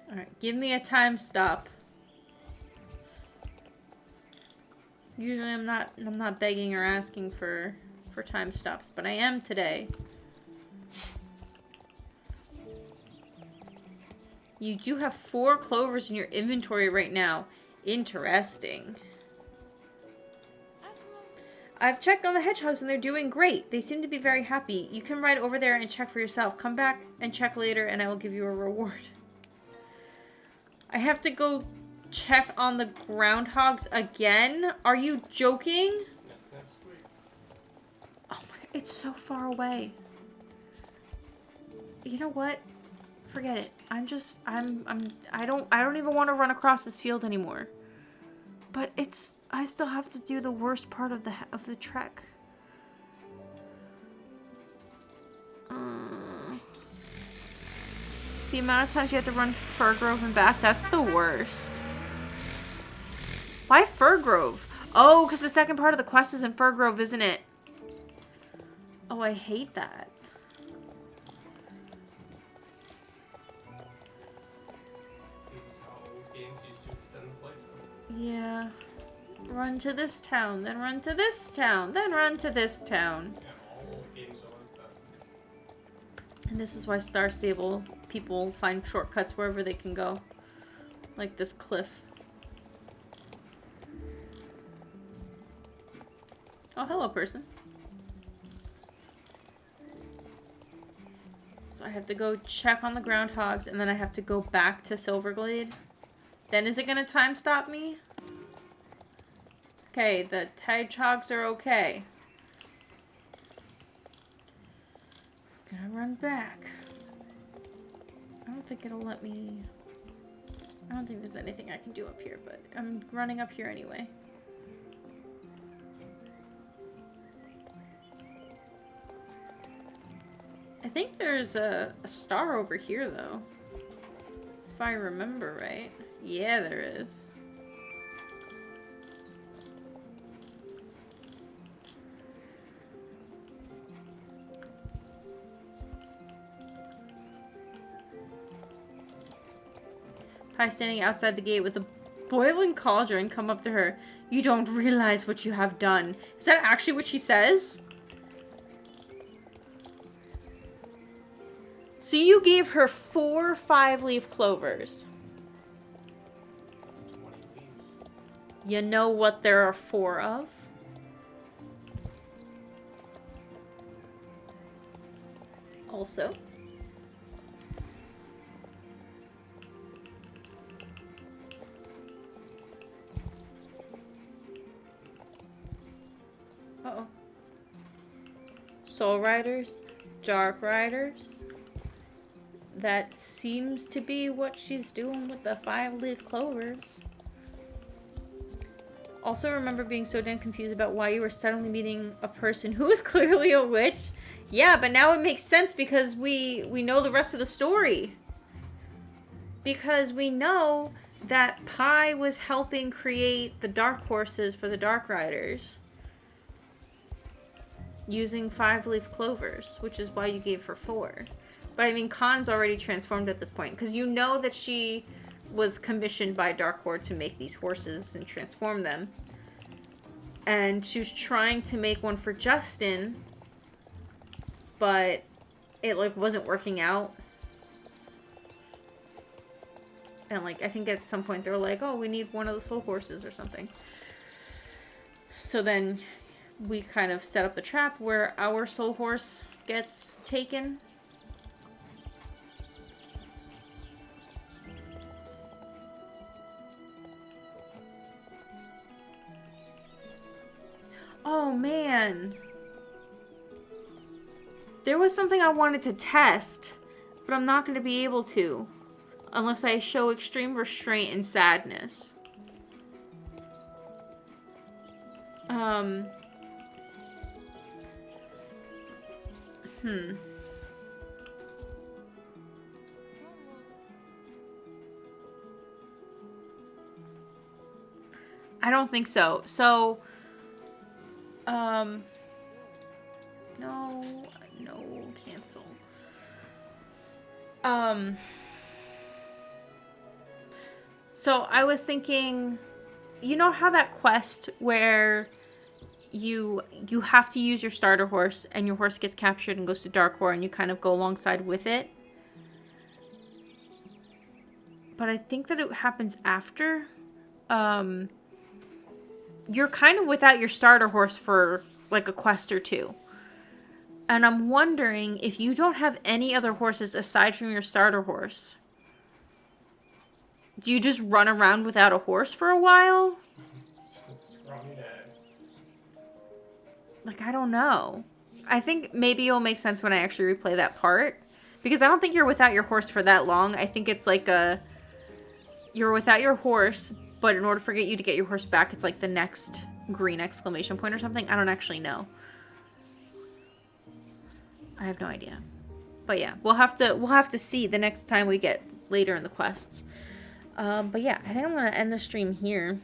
A: Alright, give me a time stop. Usually I'm not begging or asking for time stops, but I am today. You do have 4 clovers in your inventory right now. Interesting. I've checked on the hedgehogs and they're doing great. They seem to be very happy. You can ride over there and check for yourself. Come back and check later and I will give you a reward. I have to go check on the groundhogs again? Are you joking?
C: Sniff, sniff, squeak.
A: Oh my, it's so far away. You know what? Forget it. I don't even want to run across this field anymore. But I still have to do the worst part of the trek. The amount of times you have to run Fir Grove and back, that's the worst. Why Fir Grove? Oh, because the second part of the quest is in Fir Grove, isn't it? Oh, I hate that.
C: This is how old games used to extend playtime.
A: Yeah. Run to this town, then run to this town, then run to this town.
C: Yeah, all old games are like that.
A: And this is why Star Stable people find shortcuts wherever they can go. Like this cliff. Oh, hello, person. So I have to go check on the groundhogs, and then I have to go back to Silverglade. Then is it gonna time stop me? Okay, the hedgehogs are okay. Gonna run back. I don't think it'll let me... I don't think there's anything I can do up here, but I'm running up here anyway. I think there's a star over here, though. If I remember right. Yeah, there is. Pi standing outside the gate with a boiling cauldron come up to her. You don't realize what you have done. Is that actually what she says? So you gave her 4 5-leaf clovers.
C: That's 20 leaves.
A: You know what there are 4 of? Also. Uh-oh. Soul Riders, Dark Riders. That seems to be what she's doing with the 5-leaf clovers. Also remember being so damn confused about why you were suddenly meeting a person who is clearly a witch. Yeah, but now it makes sense because we know the rest of the story. Because we know that Pi was helping create the dark horses for the Dark Riders. Using 5-leaf clovers, which is why you gave her 4. But I mean, Khan's already transformed at this point. Because you know that she was commissioned by Dark Horde to make these horses and transform them. And she was trying to make one for Justin. But it, like, wasn't working out. And, like, I think at some point they were like, oh, we need one of the soul horses or something. So then we kind of set up the trap where our soul horse gets taken. Oh, man. There was something I wanted to test, but I'm not going to be able to unless I show extreme restraint and sadness. I don't think so. So, no, cancel. So I was thinking, you know how that quest where you have to use your starter horse and your horse gets captured and goes to Dark Horde and you kind of go alongside with it? But I think that it happens after. You're kind of without your starter horse for like a quest or two. And I'm wondering if you don't have any other horses aside from your starter horse. Do you just run around without a horse for a while?
C: Scrawny dad.
A: Like, I don't know. I think maybe it'll make sense when I actually replay that part. Because I don't think you're without your horse for that long. I think it's like you're without your horse, but in order for you to get your horse back, it's like the next green exclamation point or something. I don't actually know. I have no idea. But yeah, we'll have to see the next time we get later in the quests. But yeah, I think I'm gonna end the stream here.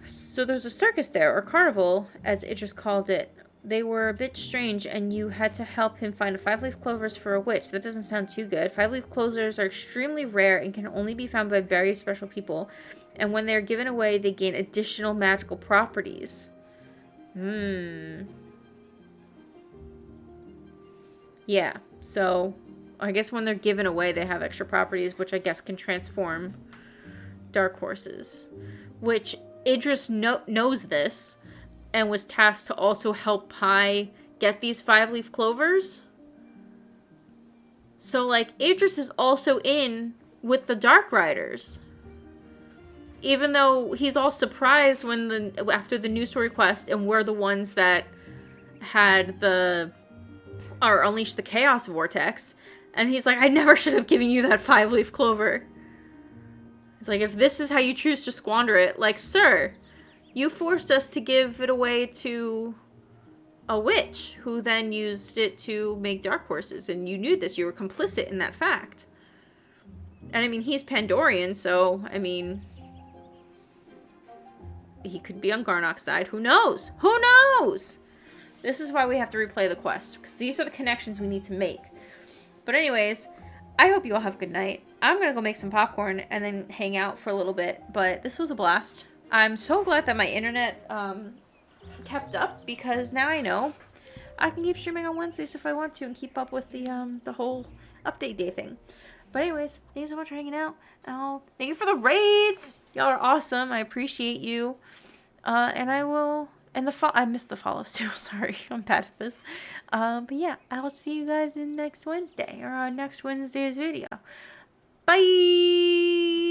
A: So there's a circus there, or carnival, as Idris called it. They were a bit strange, and you had to help him find a 5-leaf clovers for a witch. That doesn't sound too good. 5-leaf clovers are extremely rare and can only be found by very special people. And when they're given away, they gain additional magical properties. Yeah, so I guess when they're given away, they have extra properties, which I guess can transform dark horses. Which Idris knows this, and was tasked to also help Pi get these 5-leaf clovers. So, like, Idris is also in with the Dark Riders. Even though he's all surprised when after the new story quest, and we're the ones that had or unleashed the Chaos Vortex. And he's like, I never should have given you that 5-leaf clover. He's like, if this is how you choose to squander it, like, sir, you forced us to give it away to a witch who then used it to make dark horses, and you knew this. You were complicit in that fact. And I mean, he's Pandorian, so I mean, he could be on Garnock's side. Who knows? Who knows? This is why we have to replay the quest, because these are the connections we need to make. But anyways, I hope you all have a good night. I'm gonna go make some popcorn and then hang out for a little bit, but this was a blast. I'm so glad that my internet kept up, because now I know I can keep streaming on Wednesdays if I want to and keep up with the whole update day thing. But anyways, thank you so much for hanging out. Thank you for the raids. Y'all are awesome. I appreciate you. And I will. And I missed the follows too. Sorry, I'm bad at this. But yeah, I'll see you guys in next Wednesday, or on next Wednesday's video. Bye.